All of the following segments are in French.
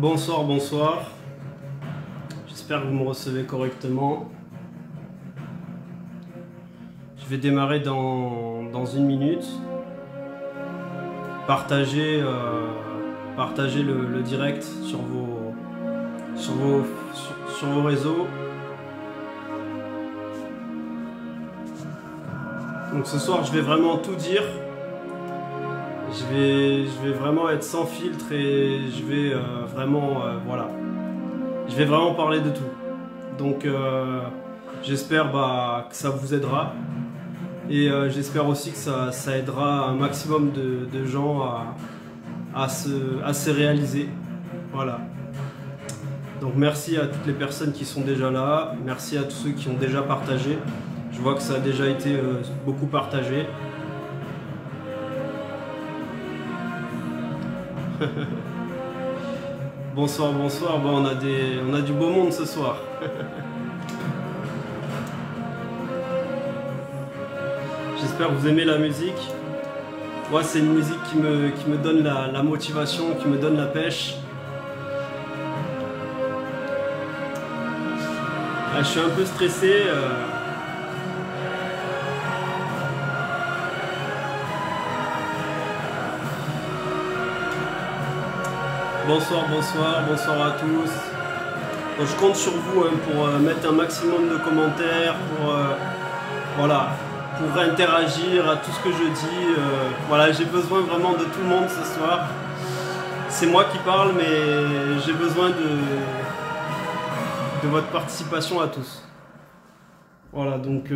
Bonsoir, bonsoir. J'espère que vous me recevez correctement. Je vais démarrer dans une minute. Partagez le direct sur vos réseaux. Donc ce soir, je vais vraiment tout dire. Je vais vraiment être sans filtre et je vais voilà. Je vais vraiment parler de tout. Donc j'espère que ça vous aidera. Et j'espère aussi que ça aidera un maximum de gens à se réaliser. Voilà. Donc merci à toutes les personnes qui sont déjà là. Merci à tous ceux qui ont déjà partagé. Je vois que ça a déjà été beaucoup partagé. Bonsoir, bonsoir. Bon, on a du beau monde ce soir. J'espère que vous aimez la musique. Moi, c'est une musique qui me donne la motivation, qui me donne la pêche. Là, je suis un peu stressé. Bonsoir, bonsoir, bonsoir à tous. Bon, je compte sur vous pour mettre un maximum de commentaires, pour interagir à tout ce que je dis. Voilà, j'ai besoin vraiment de tout le monde ce soir. C'est moi qui parle, mais j'ai besoin de votre participation à tous. Voilà, donc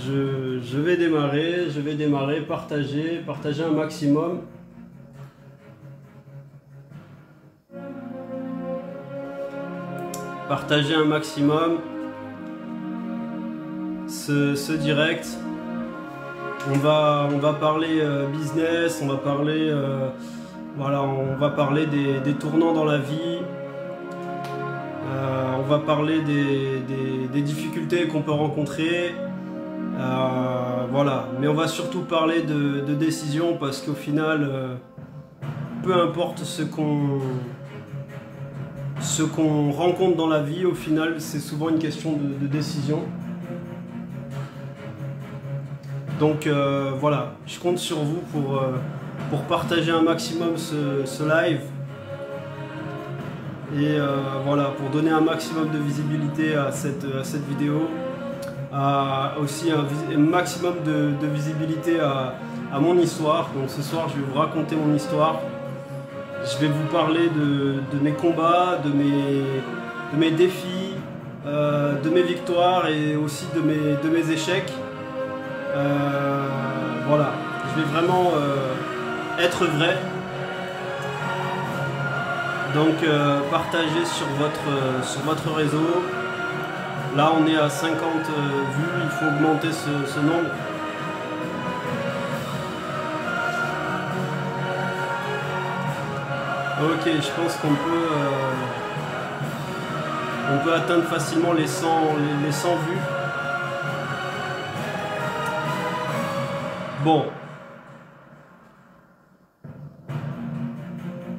je vais démarrer, partager un maximum. Partager un maximum ce direct. On va parler business, on va parler des tournants dans la vie. On va parler des difficultés qu'on peut rencontrer. Voilà, mais on va surtout parler de décision parce qu'au final, peu importe ce qu'on rencontre dans la vie, au final, c'est souvent une question de décision. Donc voilà, je compte sur vous pour partager un maximum ce live. Et voilà, pour donner un maximum de visibilité à cette vidéo. Aussi un maximum de visibilité à mon histoire. Donc ce soir, je vais vous raconter mon histoire. Je vais vous parler de mes combats, de mes défis, de mes victoires et aussi de mes échecs. Voilà, je vais vraiment être vrai. Donc partagez sur votre réseau. Là on est à 50 vues, il faut augmenter ce nombre. Ok, je pense qu'on peut atteindre facilement les 100 vues. Bon.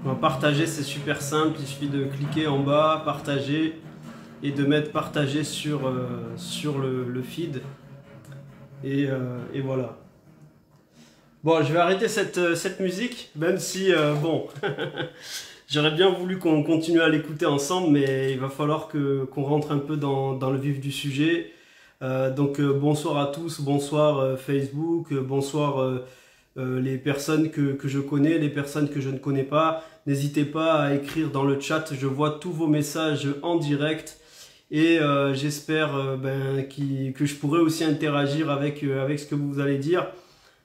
On va partager, c'est super simple, il suffit de cliquer en bas, partager. Et de mettre partager sur le feed et voilà. Bon, je vais arrêter cette musique, même si bon j'aurais bien voulu qu'on continue à l'écouter ensemble, mais il va falloir qu'on rentre un peu dans le vif du sujet. Donc bonsoir à tous, bonsoir Facebook, bonsoir les personnes que je connais, les personnes que je ne connais pas. N'hésitez pas à écrire dans le chat, je vois tous vos messages en direct. Et j'espère que je pourrai aussi interagir avec ce que vous allez dire.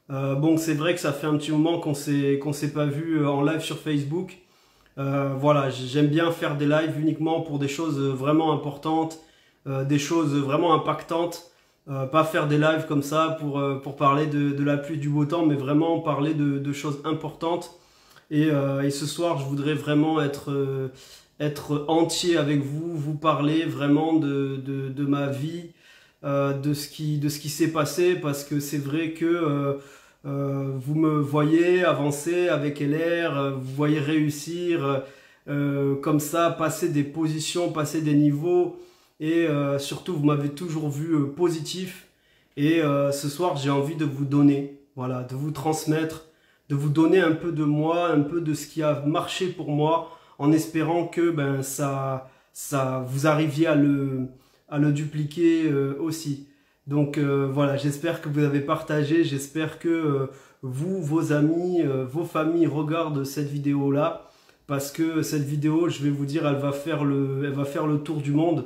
Bon, c'est vrai que ça fait un petit moment qu'on s'est pas vu en live sur Facebook. Voilà, j'aime bien faire des lives uniquement pour des choses vraiment importantes, des choses vraiment impactantes. Pas faire des lives comme ça pour parler de la pluie du beau temps, mais vraiment parler de choses importantes. Et ce soir, je voudrais vraiment être entier avec vous, vous parler vraiment de ma vie, de ce qui s'est passé, parce que c'est vrai que vous me voyez avancer avec LR, vous voyez réussir comme ça, passer des positions, passer des niveaux et surtout vous m'avez toujours vu positif et ce soir j'ai envie de vous donner, voilà, de vous transmettre, de vous donner un peu de moi, un peu de ce qui a marché pour moi en espérant que ben, ça vous arriviez à le dupliquer aussi. Donc voilà, j'espère que vous avez partagé, j'espère que vous, vos amis, vos familles regardent cette vidéo-là, parce que cette vidéo, je vais vous dire, elle va faire le tour du monde.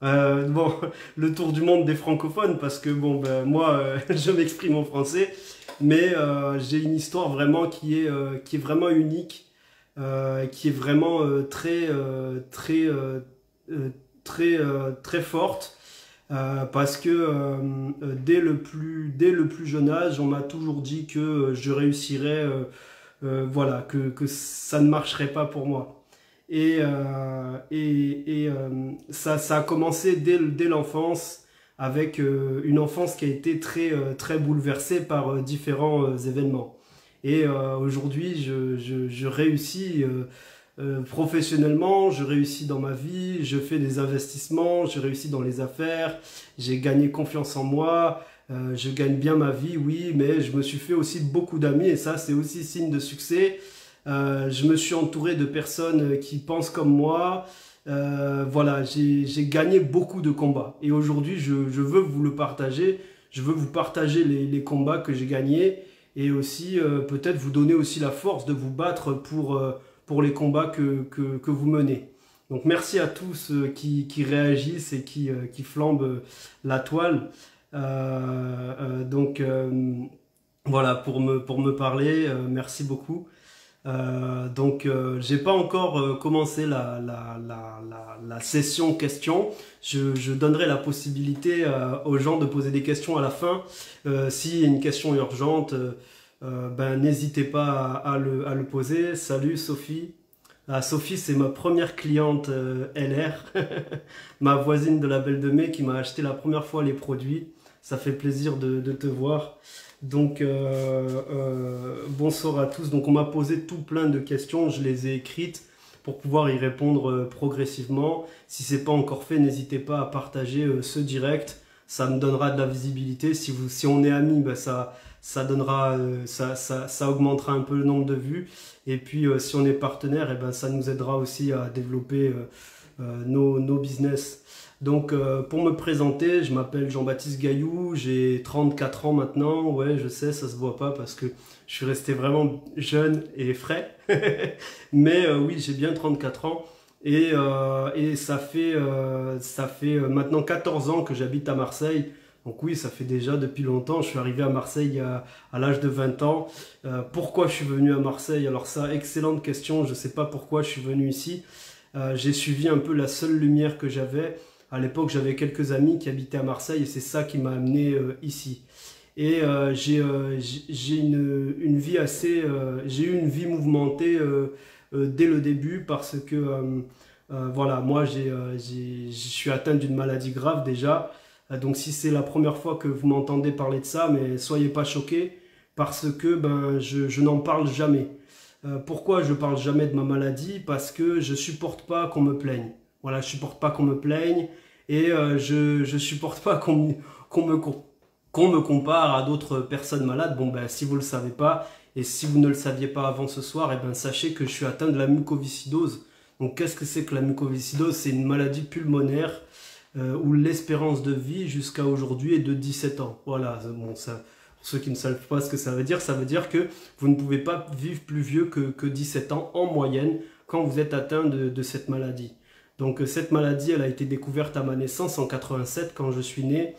Bon, le tour du monde des francophones, parce que bon, ben, moi, je m'exprime en français, mais j'ai une histoire vraiment qui est vraiment unique, qui est vraiment très forte. Parce que dès le plus jeune âge, on m'a toujours dit que je réussirais, voilà, que ça ne marcherait pas pour moi. Ça a commencé dès l'enfance, avec une enfance qui a été très bouleversée par différents événements. Et aujourd'hui, je réussis professionnellement, je réussis dans ma vie, je fais des investissements, je réussis dans les affaires, j'ai gagné confiance en moi, je gagne bien ma vie, oui, mais je me suis fait aussi beaucoup d'amis et ça c'est aussi signe de succès. Je me suis entouré de personnes qui pensent comme moi. Voilà, j'ai gagné beaucoup de combats et aujourd'hui je veux vous le partager, je veux vous partager les combats que j'ai gagnés et aussi peut-être vous donner aussi la force de vous battre pour les combats que vous menez. Donc merci à tous qui réagissent et qui flambent la toile. Voilà, pour me parler, merci beaucoup. J'ai pas encore commencé la session questions. Je donnerai la possibilité aux gens de poser des questions à la fin. S'il y a une question urgente, ben, n'hésitez pas à le poser. Salut Sophie. Ah, Sophie, c'est ma première cliente LR, ma voisine de la Belle de Mai qui m'a acheté la première fois les produits. Ça fait plaisir de te voir. Donc, bonsoir à tous. Donc, on m'a posé tout plein de questions. Je les ai écrites pour pouvoir y répondre progressivement. Si ce n'est pas encore fait, n'hésitez pas à partager ce direct. Ça me donnera de la visibilité. Si on est amis, ben ça donnera, ça augmentera un peu le nombre de vues. Et puis, si on est partenaire, eh ben, ça nous aidera aussi à développer nos business. Donc, pour me présenter, je m'appelle Jean-Baptiste Gailloux, j'ai 34 ans maintenant. Ouais, je sais, ça se voit pas parce que je suis resté vraiment jeune et frais. Mais oui, j'ai bien 34 ans. Et ça fait maintenant 14 ans que j'habite à Marseille. Donc oui, ça fait déjà depuis longtemps. Je suis arrivé à Marseille à l'âge de 20 ans. Pourquoi je suis venu à Marseille? Alors ça, excellente question. Je ne sais pas pourquoi je suis venu ici. J'ai suivi un peu la seule lumière que j'avais. À l'époque, j'avais quelques amis qui habitaient à Marseille et c'est ça qui m'a amené ici. Et j'ai une vie j'ai eu une vie mouvementée dès le début parce que voilà, moi je suis atteint d'une maladie grave déjà. Donc si c'est la première fois que vous m'entendez parler de ça, mais soyez pas choqués parce que ben je n'en parle jamais. Pourquoi je parle jamais de ma maladie? Parce que je supporte pas qu'on me plaigne. Voilà, je supporte pas qu'on me plaigne et je supporte pas qu'on me compare à d'autres personnes malades. Bon ben si vous le savez pas et si vous ne le saviez pas avant ce soir, et ben sachez que je suis atteint de la mucoviscidose. Donc qu'est-ce que c'est que la mucoviscidose? C'est une maladie pulmonaire où l'espérance de vie jusqu'à aujourd'hui est de 17 ans. Voilà, bon ça. Pour ceux qui ne savent pas ce que ça veut dire que vous ne pouvez pas vivre plus vieux que 17 ans en moyenne quand vous êtes atteint de cette maladie. Donc cette maladie, elle a été découverte à ma naissance en 87 quand je suis né.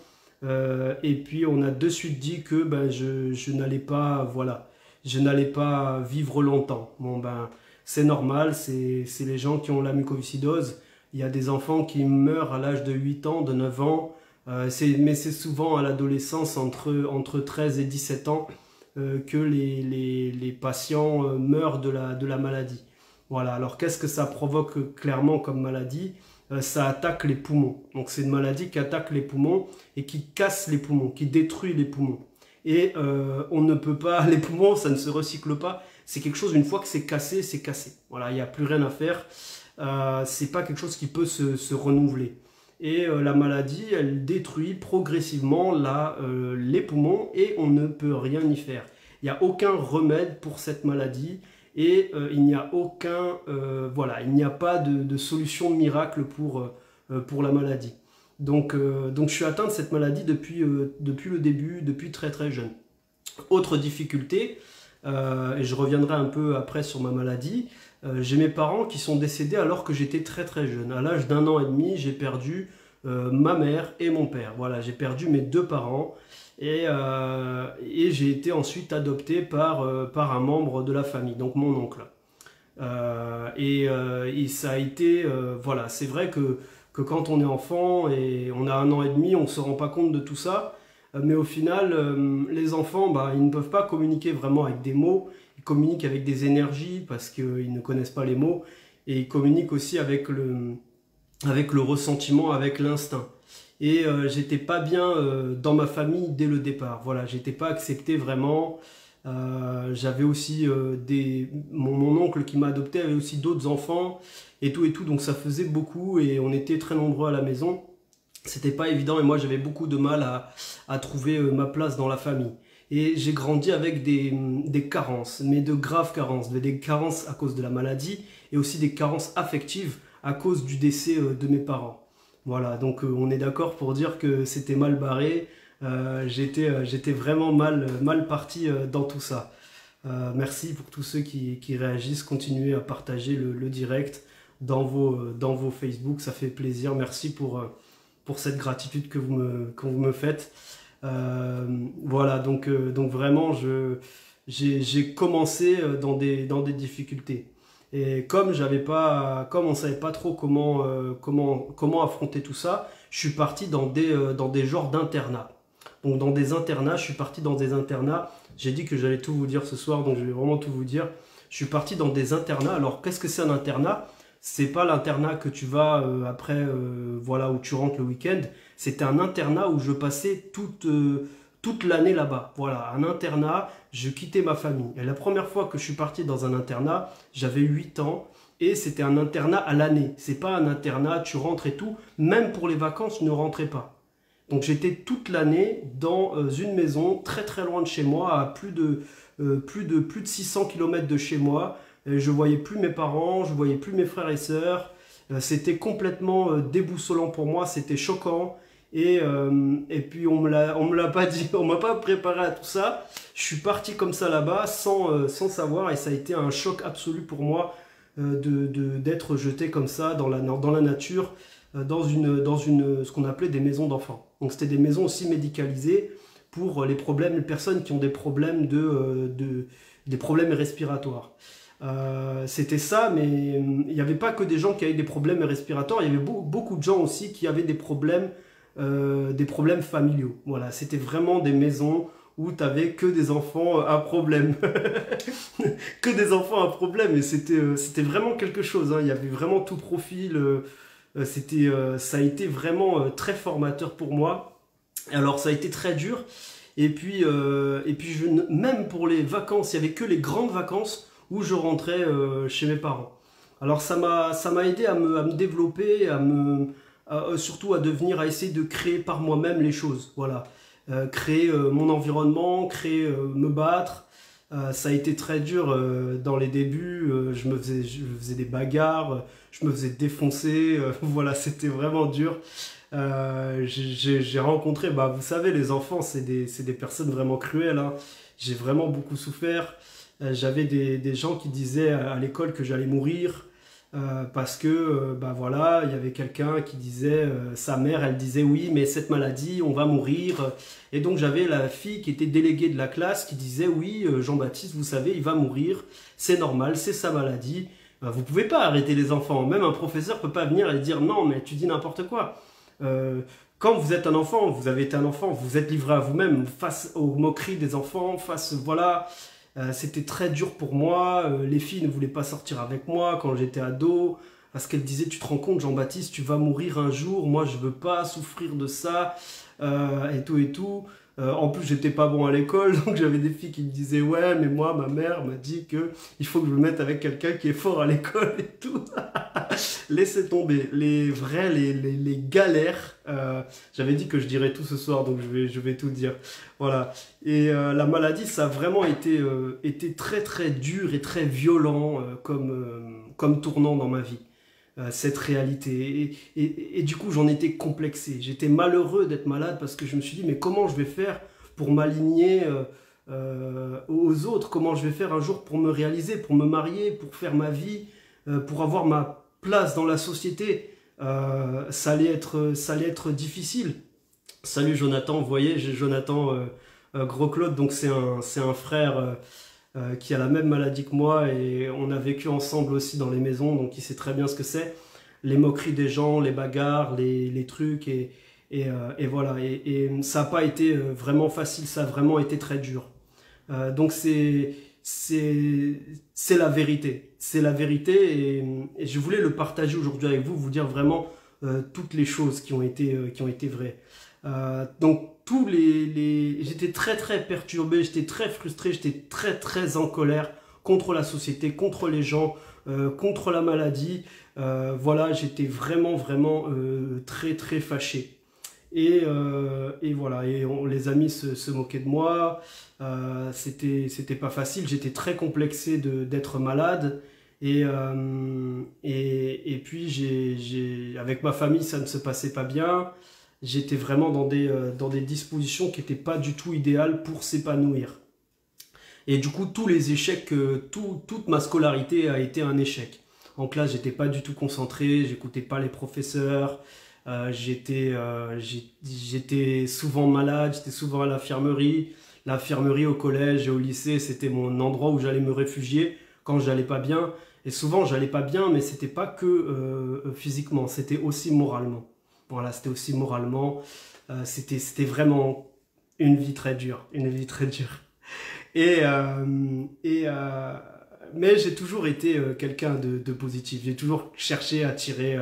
Et puis on a de suite dit que ben, je n'allais pas, voilà, je n'allais pas vivre longtemps. Bon ben c'est normal, c'est les gens qui ont la mucoviscidose. Il y a des enfants qui meurent à l'âge de 8 ans, de 9 ans. Mais c'est souvent à l'adolescence, entre 13 et 17 ans, que les patients meurent de la maladie. Voilà, alors qu'est-ce que ça provoque clairement comme maladie? Ça attaque les poumons. Donc c'est une maladie qui attaque les poumons et qui casse les poumons, qui détruit les poumons. et on ne peut pas, les poumons, ça ne se recycle pas. C'est quelque chose, une fois que c'est cassé, c'est cassé. Voilà, il n'y a plus rien à faire. C'est pas quelque chose qui peut se renouveler. Et la maladie, elle détruit progressivement les poumons et on ne peut rien y faire. Il n'y a aucun remède pour cette maladie et il n'y a voilà, il n'y a pas de solution miracle pour la maladie. Donc je suis atteint de cette maladie depuis le début, depuis très très jeune. Autre difficulté, et je reviendrai un peu après sur ma maladie, j'ai mes parents qui sont décédés alors que j'étais très très jeune. À l'âge d'1 an et demi, j'ai perdu ma mère et mon père. Voilà, j'ai perdu mes deux parents et j'ai été ensuite adopté par un membre de la famille, donc mon oncle. Et ça a été, voilà, c'est vrai que quand on est enfant et on a 1 an et demi, on ne se rend pas compte de tout ça. Mais au final, les enfants, bah, ils ne peuvent pas communiquer vraiment avec des mots. Ils communiquent avec des énergies parce qu'ils ne connaissent pas les mots. Et ils communiquent aussi avec le ressentiment, avec l'instinct. Et j'étais pas bien dans ma famille dès le départ. Voilà, j'étais pas accepté vraiment. J'avais aussi mon oncle qui m'a adopté avait aussi d'autres enfants et tout, donc ça faisait beaucoup et on était très nombreux à la maison. C'était pas évident et moi j'avais beaucoup de mal à trouver ma place dans la famille. Et j'ai grandi avec des carences, mais de graves carences, des carences à cause de la maladie et aussi des carences affectives à cause du décès de mes parents. Voilà, donc on est d'accord pour dire que c'était mal barré. J'étais vraiment mal parti dans tout ça. Merci pour tous ceux qui réagissent. Continuez à partager le direct dans vos Facebook. Ça fait plaisir. Merci pour cette gratitude que vous me faites. Voilà, donc vraiment, j'ai commencé dans des difficultés. Et comme on savait pas trop comment affronter tout ça, je suis parti dans des genres d'internats. Donc dans des internats, je suis parti dans des internats. J'ai dit que j'allais tout vous dire ce soir, donc je vais vraiment tout vous dire. Je suis parti dans des internats. Alors qu'est-ce que c'est un internat? C'est pas l'internat que tu vas après, voilà, où tu rentres le week-end. C'était un internat où je passais toute l'année là-bas. Voilà, un internat, je quittais ma famille. Et la première fois que je suis parti dans un internat, j'avais 8 ans. Et c'était un internat à l'année. C'est pas un internat, tu rentres et tout. Même pour les vacances, je ne rentrais pas. Donc j'étais toute l'année dans une maison très très loin de chez moi, à plus de 600 km de chez moi. Je voyais plus mes parents, je voyais plus mes frères et sœurs. C'était complètement déboussolant pour moi, c'était choquant. Et puis on me l'a pas dit, on m'a pas préparé à tout ça. Je suis parti comme ça là-bas sans savoir et ça a été un choc absolu pour moi d'être jeté comme ça dans la nature. Dans ce qu'on appelait des maisons d'enfants. Donc c'était des maisons aussi médicalisées pour les personnes qui ont des problèmes des problèmes respiratoires. C'était ça, mais il n'y avait pas que des gens qui avaient des problèmes respiratoires, il y avait beaucoup de gens aussi qui avaient des problèmes familiaux. Voilà, c'était vraiment des maisons où tu n'avais que des enfants à problème. Que des enfants à problème, et c'était vraiment quelque chose, hein. Il y avait vraiment tout profil. Ça a été vraiment très formateur pour moi. Alors ça a été très dur. Et puis même pour les vacances, il n'y avait que les grandes vacances où je rentrais chez mes parents. Alors ça m'a aidé à me développer, surtout à essayer de créer par moi-même les choses. Voilà. Créer mon environnement, me battre. Ça a été très dur dans les débuts, je faisais des bagarres, je me faisais défoncer, voilà, c'était vraiment dur. J'ai rencontré, bah, vous savez, les enfants, c'est des personnes vraiment cruelles, hein. J'ai vraiment beaucoup souffert. J'avais des gens qui disaient à l'école que j'allais mourir, parce que bah voilà, il y avait quelqu'un qui disait, sa mère, elle disait oui, mais cette maladie, on va mourir. Et donc j'avais la fille qui était déléguée de la classe qui disait oui, Jean-Baptiste, vous savez, il va mourir, c'est normal, c'est sa maladie. Vous pouvez pas arrêter les enfants, même un professeur peut pas venir et dire non, mais tu dis n'importe quoi. Quand vous êtes un enfant, vous avez été un enfant, vous êtes livré à vous-même face aux moqueries des enfants, voilà. C'était très dur pour moi, les filles ne voulaient pas sortir avec moi quand j'étais ado, parce qu'elles disaient, tu te rends compte Jean-Baptiste, tu vas mourir un jour, moi je veux pas souffrir de ça, et tout. En plus, j'étais pas bon à l'école, donc j'avais des filles qui me disaient ouais, mais moi, ma mère m'a dit que il faut que je me mette avec quelqu'un qui est fort à l'école et tout. Laissez tomber. Les galères. J'avais dit que je dirais tout ce soir, donc je vais tout dire. Voilà. Et la maladie, ça a vraiment été très très dur et très violent comme tournant dans ma vie. Cette réalité. Et du coup, j'en étais complexé. J'étais malheureux d'être malade parce que je me suis dit, mais comment je vais faire pour m'aligner aux autres? Comment je vais faire un jour pour me réaliser, pour me marier, pour faire ma vie, pour avoir ma place dans la société? Ça allait être difficile. Salut Jonathan, vous voyez, j'ai Jonathan Gros Claude, donc c'est un frère qui a la même maladie que moi et on a vécu ensemble aussi dans les maisons, donc il sait très bien ce que c'est. Les moqueries des gens, les bagarres, les trucs et voilà. Et ça n'a pas été vraiment facile, ça a vraiment été très dur. Donc c'est la vérité. C'est la vérité et je voulais le partager aujourd'hui avec vous, vous dire vraiment toutes les choses qui ont été vraies. Donc j'étais très très perturbé, j'étais très frustré, j'étais très très en colère contre la société, contre les gens, contre la maladie. Voilà, j'étais vraiment vraiment très très fâché. Et voilà, les amis se moquaient de moi. C'était pas facile, j'étais très complexé d'être malade. Et puis avec ma famille, ça ne se passait pas bien. J'étais vraiment dans des dispositions qui n'étaient pas du tout idéales pour s'épanouir. Et du coup, tous les échecs, toute ma scolarité a été un échec. En classe, j'étais pas du tout concentré, j'écoutais pas les professeurs, j'étais souvent malade, j'étais souvent à l'infirmerie. L'infirmerie au collège et au lycée, c'était mon endroit où j'allais me réfugier quand j'allais pas bien. Et souvent, j'allais pas bien, mais c'était pas que physiquement, c'était aussi moralement. Voilà, c'était aussi moralement. C'était vraiment une vie très dure, une vie très dure. Mais j'ai toujours été quelqu'un de positif. J'ai toujours cherché à tirer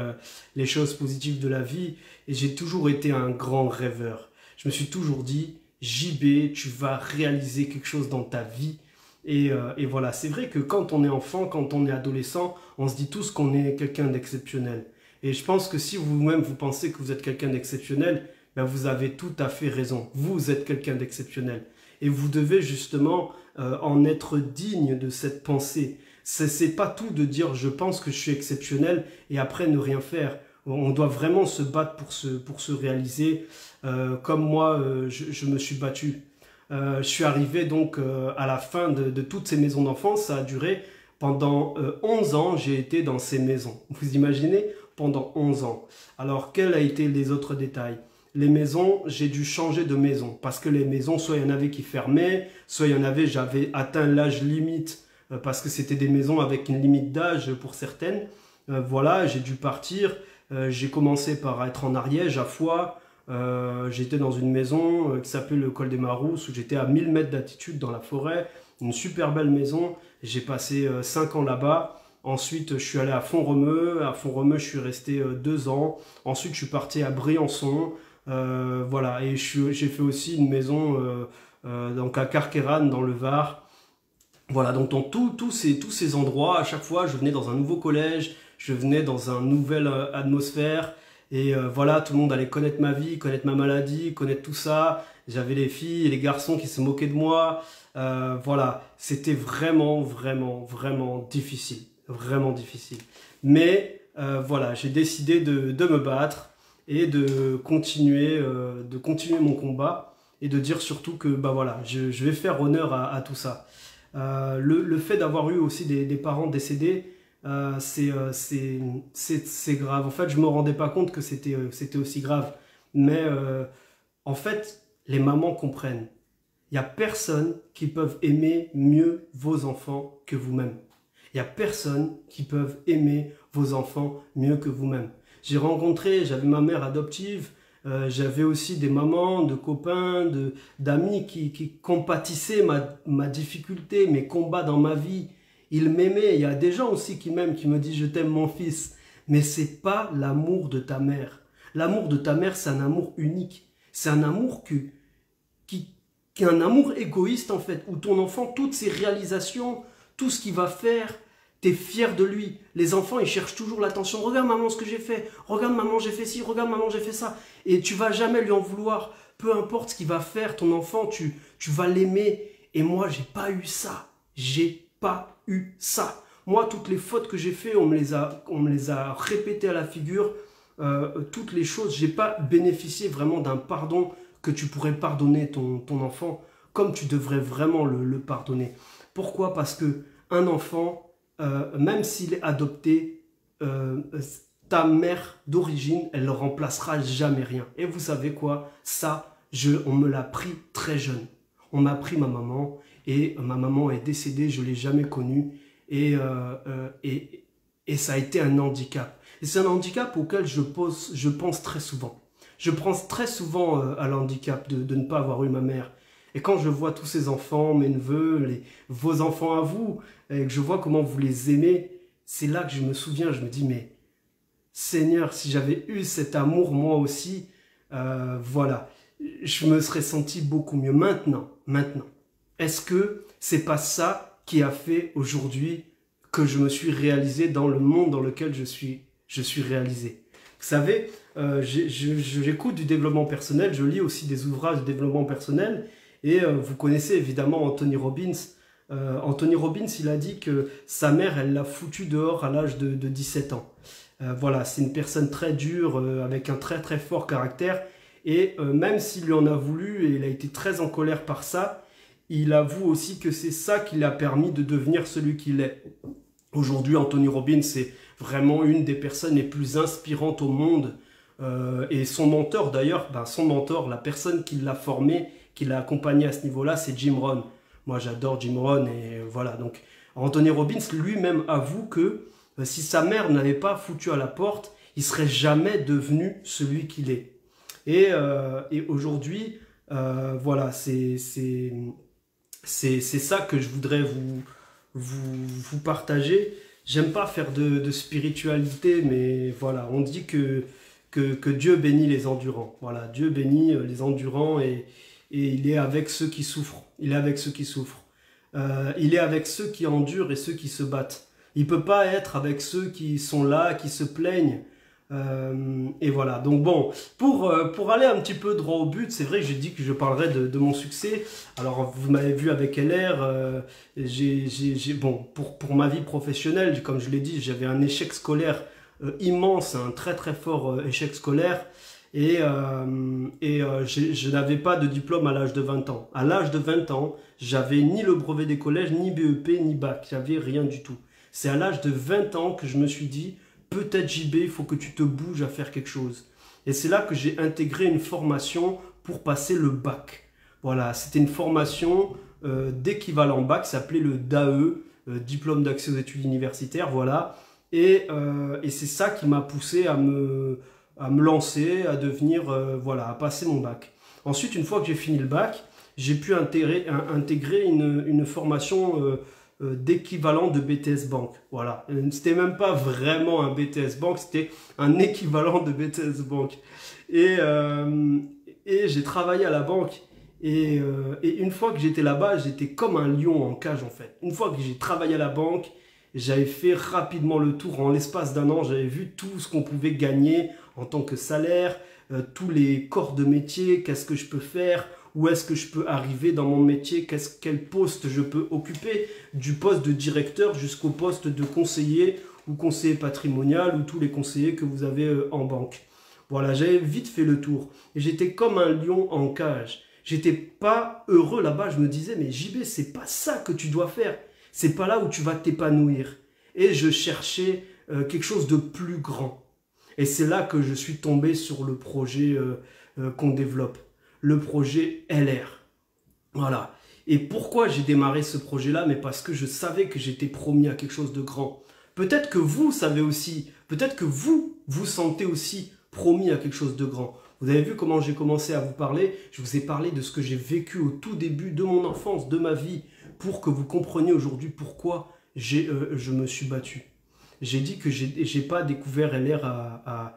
les choses positives de la vie et j'ai toujours été un grand rêveur. Je me suis toujours dit, JB, tu vas réaliser quelque chose dans ta vie. Et voilà, c'est vrai que quand on est enfant, quand on est adolescent, on se dit tous qu'on est quelqu'un d'exceptionnel. Et je pense que si vous-même vous pensez que vous êtes quelqu'un d'exceptionnel, ben vous avez tout à fait raison. Vous êtes quelqu'un d'exceptionnel. Et vous devez justement en être digne de cette pensée. C'est pas tout de dire je pense que je suis exceptionnel et après ne rien faire. On doit vraiment se battre pour se réaliser. Comme moi, je me suis battu. Je suis arrivé donc à la fin de toutes ces maisons d'enfance. Ça a duré pendant 11 ans, j'ai été dans ces maisons. Vous imaginez? Pendant 11 ans. Alors, quels ont été les autres détails? Les maisons, j'ai dû changer de maison parce que les maisons, soit il y en avait qui fermaient, soit il y en avait, j'avais atteint l'âge limite parce que c'était des maisons avec une limite d'âge pour certaines. Voilà, j'ai dû partir. J'ai commencé par être en Ariège, à Foix. J'étais dans une maison qui s'appelait le Col des Marousses où j'étais à 1000 mètres d'altitude dans la forêt. Une super belle maison. J'ai passé 5 ans là-bas. Ensuite, je suis allé à Font-Romeu. À Font-Romeu, je suis resté 2 ans. Ensuite, je suis parti à Briançon. Voilà, et j'ai fait aussi une maison donc à Carqueiranne, dans le Var. Voilà, donc dans tous ces endroits, à chaque fois, je venais dans un nouveau collège, je venais dans une nouvelle atmosphère. Et voilà, tout le monde allait connaître ma vie, connaître ma maladie, connaître tout ça. J'avais les filles et les garçons qui se moquaient de moi. Voilà, c'était vraiment, vraiment, vraiment difficile. Vraiment difficile. Mais voilà, j'ai décidé de me battre et de continuer mon combat et de dire surtout que bah voilà, je vais faire honneur à tout ça. Le fait d'avoir eu aussi des parents décédés, c'est grave. En fait, je me rendais pas compte que c'était aussi grave. Mais en fait, les mamans comprennent. Il n'y a personne qui peut aimer mieux vos enfants que vous-même. Il n'y a personne qui peut aimer vos enfants mieux que vous-même. J'avais ma mère adoptive, j'avais aussi des mamans, de copains, d'amis qui compatissaient ma difficulté, mes combats dans ma vie. Ils m'aimaient. Il y a des gens aussi qui m'aiment, qui me disent « je t'aime mon fils ». Mais c'est pas l'amour de ta mère. L'amour de ta mère, c'est un amour unique. C'est un amour qui a un amour égoïste en fait, où ton enfant, toutes ses réalisations, tout ce qu'il va faire, tu es fier de lui. Les enfants, ils cherchent toujours l'attention. Regarde maman ce que j'ai fait, regarde maman j'ai fait ci, regarde maman j'ai fait ça. Et tu vas jamais lui en vouloir. Peu importe ce qu'il va faire, ton enfant, tu vas l'aimer. Et moi, j'ai pas eu ça. J'ai pas eu ça. Moi, toutes les fautes que j'ai fait, on me les a répétées à la figure. Toutes les choses, j'ai pas bénéficié vraiment d'un pardon que tu pourrais pardonner ton enfant comme tu devrais vraiment le pardonner. Pourquoi? Parce que un enfant, même s'il est adopté, ta mère d'origine, elle ne remplacera jamais rien. Et vous savez quoi? Ça, on me l'a pris très jeune. On m'a pris ma maman et ma maman est décédée, je ne l'ai jamais connue et ça a été un handicap. Et c'est un handicap auquel je pense très souvent. Je pense très souvent à l'handicap de ne pas avoir eu ma mère. Et quand je vois tous ces enfants, mes neveux, vos enfants à vous, et que je vois comment vous les aimez, c'est là que je me souviens, je me dis, mais Seigneur, si j'avais eu cet amour moi aussi, voilà, je me serais senti beaucoup mieux. Maintenant, est-ce que c'est pas ça qui a fait aujourd'hui que je me suis réalisé dans le monde dans lequel je suis réalisé? Vous savez, j'écoute du développement personnel, je lis aussi des ouvrages de développement personnel, et vous connaissez évidemment Anthony Robbins. Anthony Robbins, il a dit que sa mère, elle l'a foutu dehors à l'âge de 17 ans. Voilà, c'est une personne très dure, avec un très très fort caractère, et même s'il lui en a voulu, et il a été très en colère par ça, il avoue aussi que c'est ça qui l'a permis de devenir celui qu'il est. Aujourd'hui, Anthony Robbins, c'est vraiment une des personnes les plus inspirantes au monde. Et son mentor d'ailleurs, son mentor, la personne qui l'a formé, qui l'a accompagné à ce niveau-là, c'est Jim Rohn. Moi j'adore Jim Rohn et voilà. Donc Anthony Robbins lui-même avoue que si sa mère n'avait pas foutu à la porte, il serait jamais devenu celui qu'il est. Et aujourd'hui, voilà, c'est ça que je voudrais vous partager. J'aime pas faire de spiritualité, mais voilà, on dit que Dieu bénit les endurants. Voilà, Dieu bénit les endurants et il est avec ceux qui souffrent. Il est avec ceux qui souffrent. Il est avec ceux qui endurent et ceux qui se battent. Il ne peut pas être avec ceux qui sont là, qui se plaignent. Et voilà, donc bon, pour aller un petit peu droit au but, c'est vrai que j'ai dit que je parlerais de mon succès. Alors vous m'avez vu avec LR, bon, pour ma vie professionnelle, comme je l'ai dit, j'avais un échec scolaire immense, un très très fort échec scolaire, et je n'avais pas de diplôme à l'âge de 20 ans. À l'âge de 20 ans, j'avais ni le brevet des collèges, ni BEP, ni bac, j'avais rien du tout. C'est à l'âge de 20 ans que je me suis dit, peut-être JB, il faut que tu te bouges à faire quelque chose. Et c'est là que j'ai intégré une formation pour passer le bac. Voilà, c'était une formation d'équivalent bac, ça s'appelait le DAE, diplôme d'accès aux études universitaires, voilà. Et c'est ça qui m'a poussé à me lancer, à devenir, voilà, à passer mon bac. Ensuite, une fois que j'ai fini le bac, j'ai pu intégrer une formation d'équivalent de BTS Banque. Voilà, c'était même pas vraiment un BTS Banque, c'était un équivalent de BTS Banque. Et j'ai travaillé à la banque. Et une fois que j'étais là-bas, j'étais comme un lion en cage en fait. Une fois que j'ai travaillé à la banque, j'avais fait rapidement le tour. En l'espace d'un an, j'avais vu tout ce qu'on pouvait gagner en tant que salaire, tous les corps de métier, qu'est-ce que je peux faire, où est-ce que je peux arriver dans mon métier, quel poste je peux occuper, du poste de directeur jusqu'au poste de conseiller ou conseiller patrimonial ou tous les conseillers que vous avez en banque. Voilà, j'avais vite fait le tour. Et j'étais comme un lion en cage. J'étais pas heureux là-bas. Je me disais, mais JB, c'est pas ça que tu dois faire. C'est pas là où tu vas t'épanouir. Et je cherchais quelque chose de plus grand. Et c'est là que je suis tombé sur le projet qu'on développe. Le projet LR. Voilà. Et pourquoi j'ai démarré ce projet-là? Mais parce que je savais que j'étais promis à quelque chose de grand. Peut-être que vous savez aussi, peut-être que vous sentez aussi promis à quelque chose de grand. Vous avez vu comment j'ai commencé à vous parler? Je vous ai parlé de ce que j'ai vécu au tout début de mon enfance, de ma vie, pour que vous compreniez aujourd'hui pourquoi je me suis battu. J'ai dit que j'ai pas découvert LR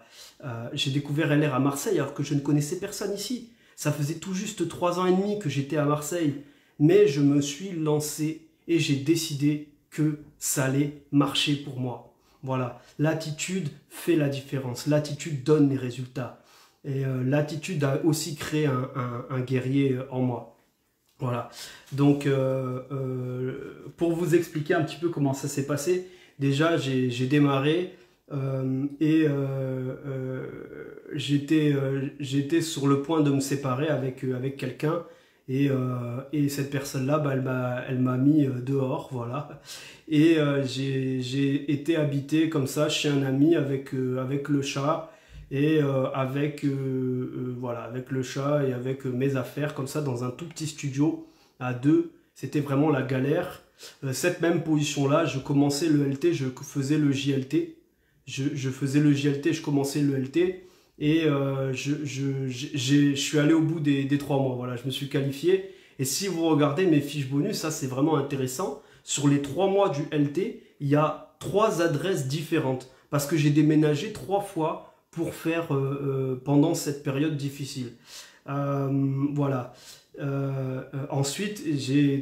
j'ai découvert LR à Marseille alors que je ne connaissais personne ici. Ça faisait tout juste 3 ans et demi que j'étais à Marseille. Mais je me suis lancé et j'ai décidé que ça allait marcher pour moi. Voilà, l'attitude fait la différence. L'attitude donne les résultats. Et l'attitude a aussi créé un guerrier en moi. Voilà, donc pour vous expliquer un petit peu comment ça s'est passé, déjà j'ai démarré j'étais sur le point de me séparer avec quelqu'un et cette personne-là, bah, elle m'a mis dehors, voilà. Et j'ai été habité comme ça chez un ami avec le chat et voilà, avec le chat et avec mes affaires comme ça dans un tout petit studio à deux. C'était vraiment la galère. Cette même position-là, je commençais le LT, je faisais le JLT. Je faisais le JLT, je commençais le LT et je suis allé au bout des 3 mois. Voilà, je me suis qualifié. Et si vous regardez mes fiches bonus, ça c'est vraiment intéressant. Sur les 3 mois du LT, il y a 3 adresses différentes parce que j'ai déménagé 3 fois pour faire pendant cette période difficile. Voilà. Ensuite,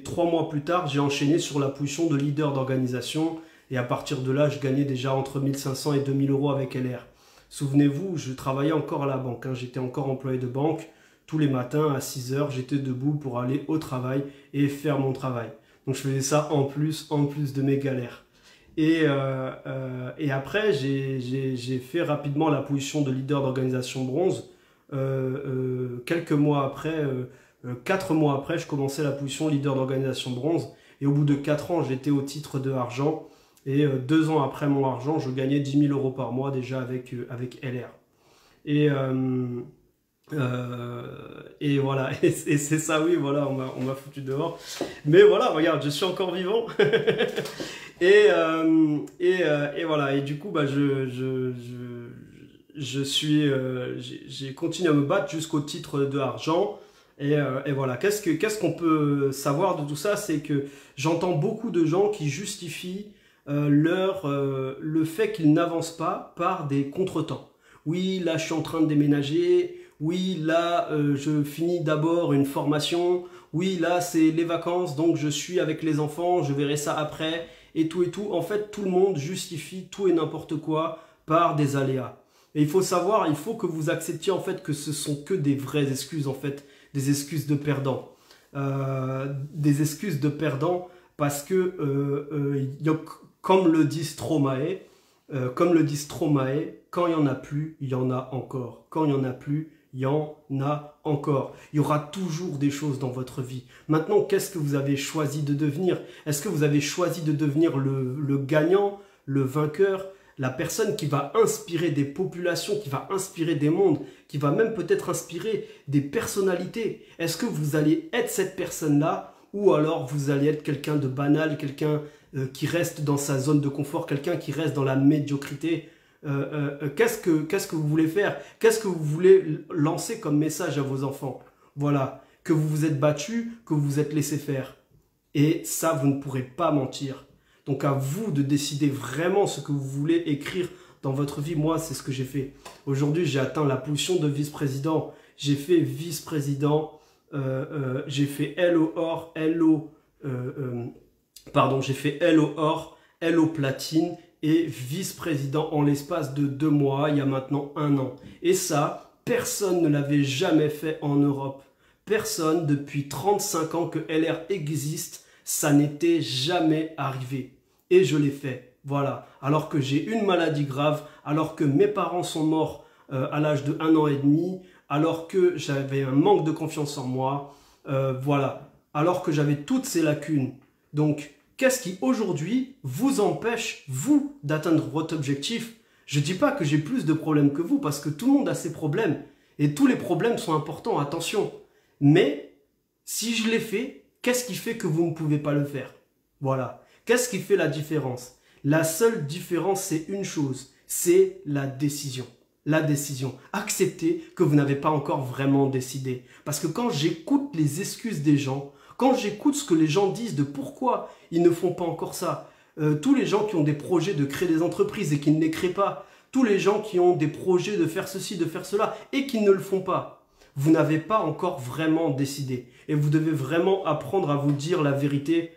3 mois plus tard, j'ai enchaîné sur la position de leader d'organisation. Et à partir de là, je gagnais déjà entre 1500 et 2000 euros avec LR. Souvenez-vous, je travaillais encore à la banque. Hein. J'étais encore employé de banque. Tous les matins à 6 h, j'étais debout pour aller au travail et faire mon travail. Donc je faisais ça en plus de mes galères. Et après, j'ai fait rapidement la position de leader d'organisation bronze. Quelques mois après, 4 mois après, je commençais la position leader d'organisation bronze. Et au bout de 4 ans, j'étais au titre de argent. Et 2 ans après mon argent, je gagnais 10 000 euros par mois déjà avec LR. Et voilà, et c'est ça, oui, voilà, on m'a foutu dehors. Mais voilà, regarde, je suis encore vivant. et voilà, et du coup, bah, j'ai continué à me battre jusqu'au titre de argent. Et voilà, qu'est-ce qu'on peut savoir de tout ça? C'est que j'entends beaucoup de gens qui justifient le fait qu'ils n'avancent pas par des contretemps. Oui, là, je suis en train de déménager. Oui, là, je finis d'abord une formation. Oui, là, c'est les vacances, donc je suis avec les enfants, je verrai ça après, et tout et tout. En fait, tout le monde justifie tout et n'importe quoi par des aléas. Et il faut savoir, il faut que vous acceptiez en fait que ce sont que des vraies excuses, en fait, des excuses de perdants. Des excuses de perdants parce que, comme le dit Stromae, quand il n'y en a plus, il y en a encore. Quand il n'y en a plus, il y en a encore. Il y aura toujours des choses dans votre vie. Maintenant, qu'est-ce que vous avez choisi de devenir? Est-ce que vous avez choisi de devenir le gagnant, le vainqueur, la personne qui va inspirer des populations, qui va inspirer des mondes, qui va même peut-être inspirer des personnalités? Est-ce que vous allez être cette personne-là ou alors vous allez être quelqu'un de banal, quelqu'un qui reste dans sa zone de confort, quelqu'un qui reste dans la médiocrité? Qu'est-ce que vous voulez faire? Qu'est-ce que vous voulez lancer comme message à vos enfants? Voilà, que vous vous êtes battu, que vous vous êtes laissé faire. Et ça, vous ne pourrez pas mentir. Donc à vous de décider vraiment ce que vous voulez écrire dans votre vie. Moi, c'est ce que j'ai fait. Aujourd'hui, j'ai atteint la position de vice-président. J'ai fait vice-président. J'ai fait LO or, j'ai fait LO or, LO platine et vice-président en l'espace de 2 mois, il y a maintenant 1 an. Et ça, personne ne l'avait jamais fait en Europe. Personne, depuis 35 ans que LR existe, ça n'était jamais arrivé. Et je l'ai fait, voilà. Alors que j'ai une maladie grave, alors que mes parents sont morts à l'âge de 1 an et demi, alors que j'avais un manque de confiance en moi, voilà. Alors que j'avais toutes ces lacunes. Donc, qu'est-ce qui aujourd'hui vous empêche, vous, d'atteindre votre objectif? Je ne dis pas que j'ai plus de problèmes que vous, parce que tout le monde a ses problèmes. Et tous les problèmes sont importants, attention. Mais, si je l'ai fait, qu'est-ce qui fait que vous ne pouvez pas le faire? Voilà. Qu'est-ce qui fait la différence? La seule différence, c'est une chose, c'est la décision. La décision. Acceptez que vous n'avez pas encore vraiment décidé. Parce que quand j'écoute les excuses des gens, quand j'écoute ce que les gens disent de pourquoi ils ne font pas encore ça, tous les gens qui ont des projets de créer des entreprises et qui ne les créent pas, tous les gens qui ont des projets de faire ceci, de faire cela et qui ne le font pas, vous n'avez pas encore vraiment décidé. Et vous devez vraiment apprendre à vous dire la vérité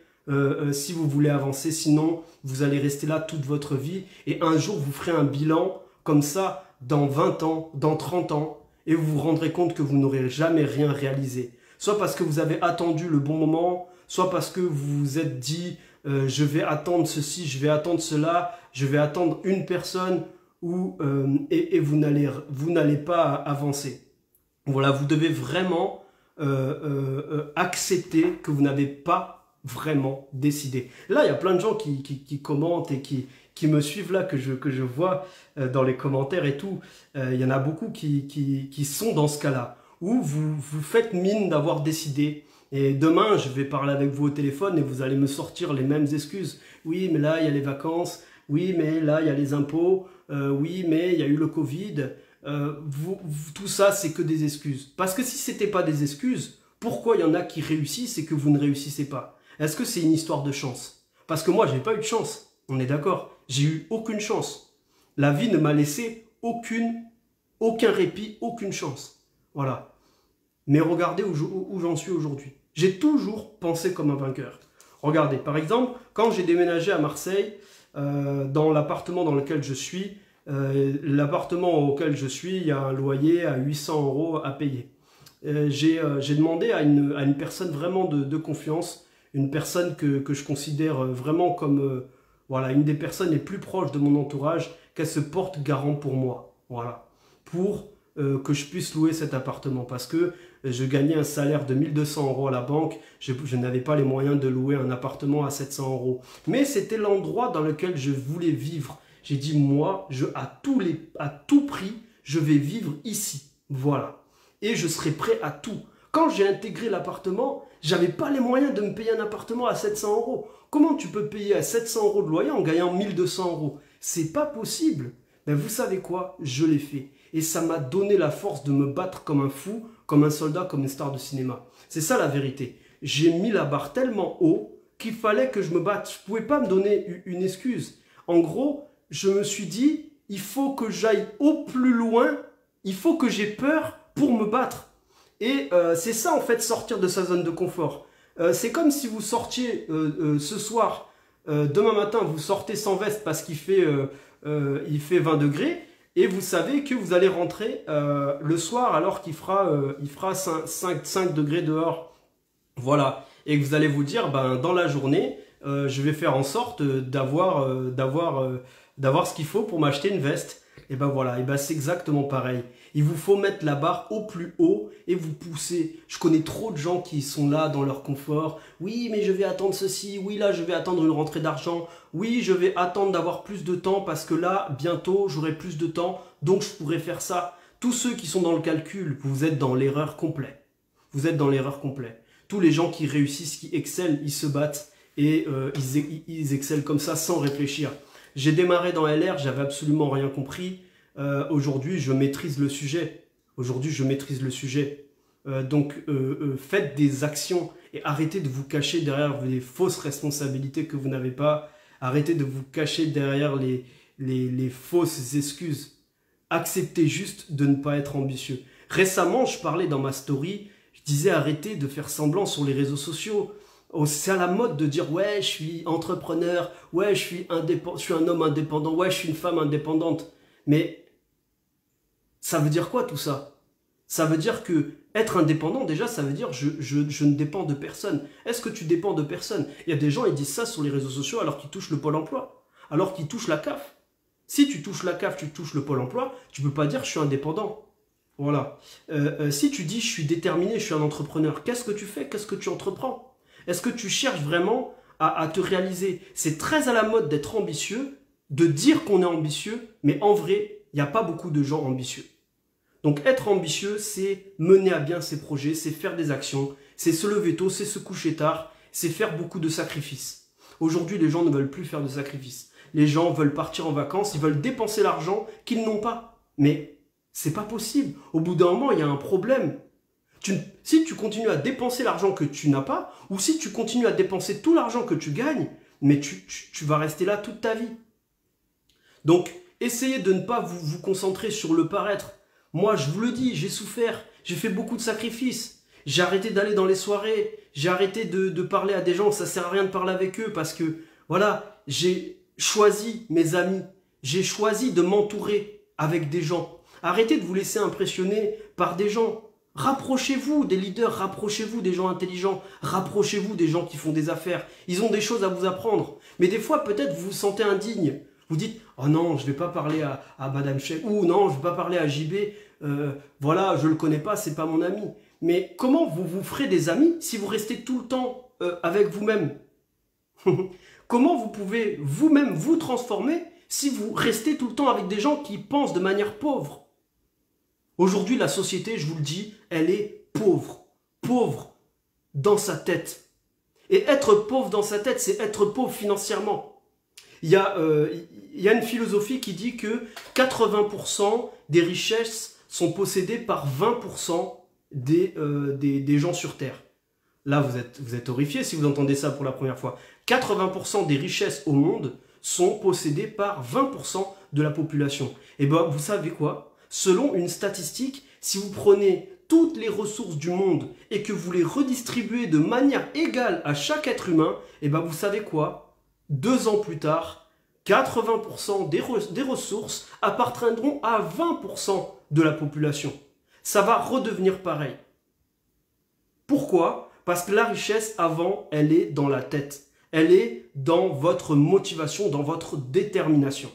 si vous voulez avancer. Sinon, vous allez rester là toute votre vie. Et un jour, vous ferez un bilan comme ça dans 20 ans, dans 30 ans. Et vous vous rendrez compte que vous n'aurez jamais rien réalisé. Soit parce que vous avez attendu le bon moment, soit parce que vous vous êtes dit je vais attendre ceci, je vais attendre cela, je vais attendre une personne et vous n'allez pas avancer. Voilà, vous devez vraiment accepter que vous n'avez pas vraiment décidé. Là, il y a plein de gens qui commentent et qui me suivent là, que je vois dans les commentaires et tout. Il y en a beaucoup qui sont dans ce cas-là, où vous faites mine d'avoir décidé. Et demain, je vais parler avec vous au téléphone et vous allez me sortir les mêmes excuses. Oui, mais là, il y a les vacances. Oui, mais là, il y a les impôts. Oui, mais il y a eu le Covid. Tout ça, c'est que des excuses. Parce que si ce n'était pas des excuses, pourquoi il y en a qui réussissent et que vous ne réussissez pas? Est-ce que c'est une histoire de chance? Parce que moi, je n'ai pas eu de chance. On est d'accord? J'ai eu aucune chance. La vie ne m'a laissé aucun répit, aucune chance. Voilà. Mais regardez où j'en suis aujourd'hui. J'ai toujours pensé comme un vainqueur. Regardez, par exemple, quand j'ai déménagé à Marseille, dans l'appartement dans lequel je suis, il y a un loyer à 800 € à payer. J'ai demandé à une personne vraiment de confiance, une personne que je considère vraiment comme voilà, une des personnes les plus proches de mon entourage, qu'elle se porte garant pour moi. Voilà. Pour que je puisse louer cet appartement, parce que je gagnais un salaire de 1200 € à la banque, je n'avais pas les moyens de louer un appartement à 700 €. Mais c'était l'endroit dans lequel je voulais vivre. J'ai dit, moi, à tout prix, je vais vivre ici. Voilà. Et je serai prêt à tout. Quand j'ai intégré l'appartement, j'avais pas les moyens de me payer un appartement à 700 €. Comment tu peux payer à 700 € de loyer en gagnant 1200 €? C'est pas possible. Mais vous savez quoi? Je l'ai fait. Et ça m'a donné la force de me battre comme un fou, comme un soldat, comme une star de cinéma. C'est ça la vérité. J'ai mis la barre tellement haut qu'il fallait que je me batte. Je ne pouvais pas me donner une excuse. En gros, je me suis dit, il faut que j'aille au plus loin, il faut que j'ai peur pour me battre. Et c'est ça en fait, sortir de sa zone de confort. C'est comme si vous sortiez ce soir, demain matin, vous sortez sans veste parce qu'il fait 20 degrés. Et vous savez que vous allez rentrer le soir alors qu'il fera 5 degrés dehors. Voilà. Et que vous allez vous dire, ben, dans la journée, je vais faire en sorte d'avoir ce qu'il faut pour m'acheter une veste. Et ben voilà, et ben c'est exactement pareil. Il vous faut mettre la barre au plus haut et vous pousser. Je connais trop de gens qui sont là dans leur confort. Oui, mais je vais attendre ceci. Oui, là, je vais attendre une rentrée d'argent. Oui, je vais attendre d'avoir plus de temps parce que là, bientôt, j'aurai plus de temps. Donc, je pourrai faire ça. Tous ceux qui sont dans le calcul, vous êtes dans l'erreur complète. Vous êtes dans l'erreur complète. Tous les gens qui réussissent, qui excellent, ils se battent et ils excellent comme ça sans réfléchir. J'ai démarré dans LR, j'avais absolument rien compris. Aujourd'hui, je maîtrise le sujet. Donc, faites des actions et arrêtez de vous cacher derrière les fausses responsabilités que vous n'avez pas. Arrêtez de vous cacher derrière les fausses excuses. Acceptez juste de ne pas être ambitieux. Récemment, je parlais dans ma story, je disais arrêtez de faire semblant sur les réseaux sociaux. Oh, c'est à la mode de dire ouais, je suis entrepreneur, ouais, je suis un homme indépendant, ouais, je suis une femme indépendante. Mais ça veut dire quoi tout ça? Ça veut dire que être indépendant, déjà, ça veut dire je ne dépends de personne. Est-ce que tu dépends de personne? Il y a des gens, ils disent ça sur les réseaux sociaux alors qu'ils touchent le Pôle emploi, alors qu'ils touchent la CAF. Si tu touches la CAF, tu touches le Pôle emploi, tu ne peux pas dire je suis indépendant. Voilà. Si tu dis je suis déterminé, je suis un entrepreneur, qu'est-ce que tu fais? Qu'est-ce que tu entreprends? Est-ce que tu cherches vraiment à te réaliser? C'est très à la mode d'être ambitieux, de dire qu'on est ambitieux, mais en vrai, il n'y a pas beaucoup de gens ambitieux. Donc être ambitieux, c'est mener à bien ses projets, c'est faire des actions, c'est se lever tôt, c'est se coucher tard, c'est faire beaucoup de sacrifices. Aujourd'hui, les gens ne veulent plus faire de sacrifices. Les gens veulent partir en vacances, ils veulent dépenser l'argent qu'ils n'ont pas. Mais c'est pas possible. Au bout d'un moment, il y a un problème. Si tu continues à dépenser l'argent que tu n'as pas, ou si tu continues à dépenser tout l'argent que tu gagnes, mais tu vas rester là toute ta vie. Donc, essayez de ne pas vous concentrer sur le paraître. Moi, je vous le dis, j'ai souffert. J'ai fait beaucoup de sacrifices. J'ai arrêté d'aller dans les soirées. J'ai arrêté de parler à des gens. Ça sert à rien de parler avec eux parce que, voilà, j'ai choisi mes amis. J'ai choisi de m'entourer avec des gens. Arrêtez de vous laisser impressionner par des gens. Rapprochez-vous des leaders, rapprochez-vous des gens intelligents, rapprochez-vous des gens qui font des affaires. Ils ont des choses à vous apprendre. Mais des fois, peut-être, vous vous sentez indigne. Vous dites, oh non, je ne vais pas parler à Madame Cheikh, ou non, je ne vais pas parler à JB, voilà, je ne le connais pas, c'est pas mon ami. Mais comment vous vous ferez des amis si vous restez tout le temps avec vous-même? Comment vous pouvez vous-même vous transformer si vous restez tout le temps avec des gens qui pensent de manière pauvre? Aujourd'hui, la société, je vous le dis, elle est pauvre. Pauvre dans sa tête. Et être pauvre dans sa tête, c'est être pauvre financièrement. Il y a une philosophie qui dit que 80% des richesses sont possédées par 20% des gens sur Terre. Là, vous êtes horrifiés si vous entendez ça pour la première fois. 80% des richesses au monde sont possédées par 20% de la population. Et bien, vous savez quoi? Selon une statistique, si vous prenez toutes les ressources du monde et que vous les redistribuez de manière égale à chaque être humain, et bien vous savez quoi? 2 ans plus tard, 80% des ressources appartiendront à 20% de la population. Ça va redevenir pareil. Pourquoi? Parce que la richesse, avant, elle est dans la tête. Elle est dans votre motivation, dans votre détermination.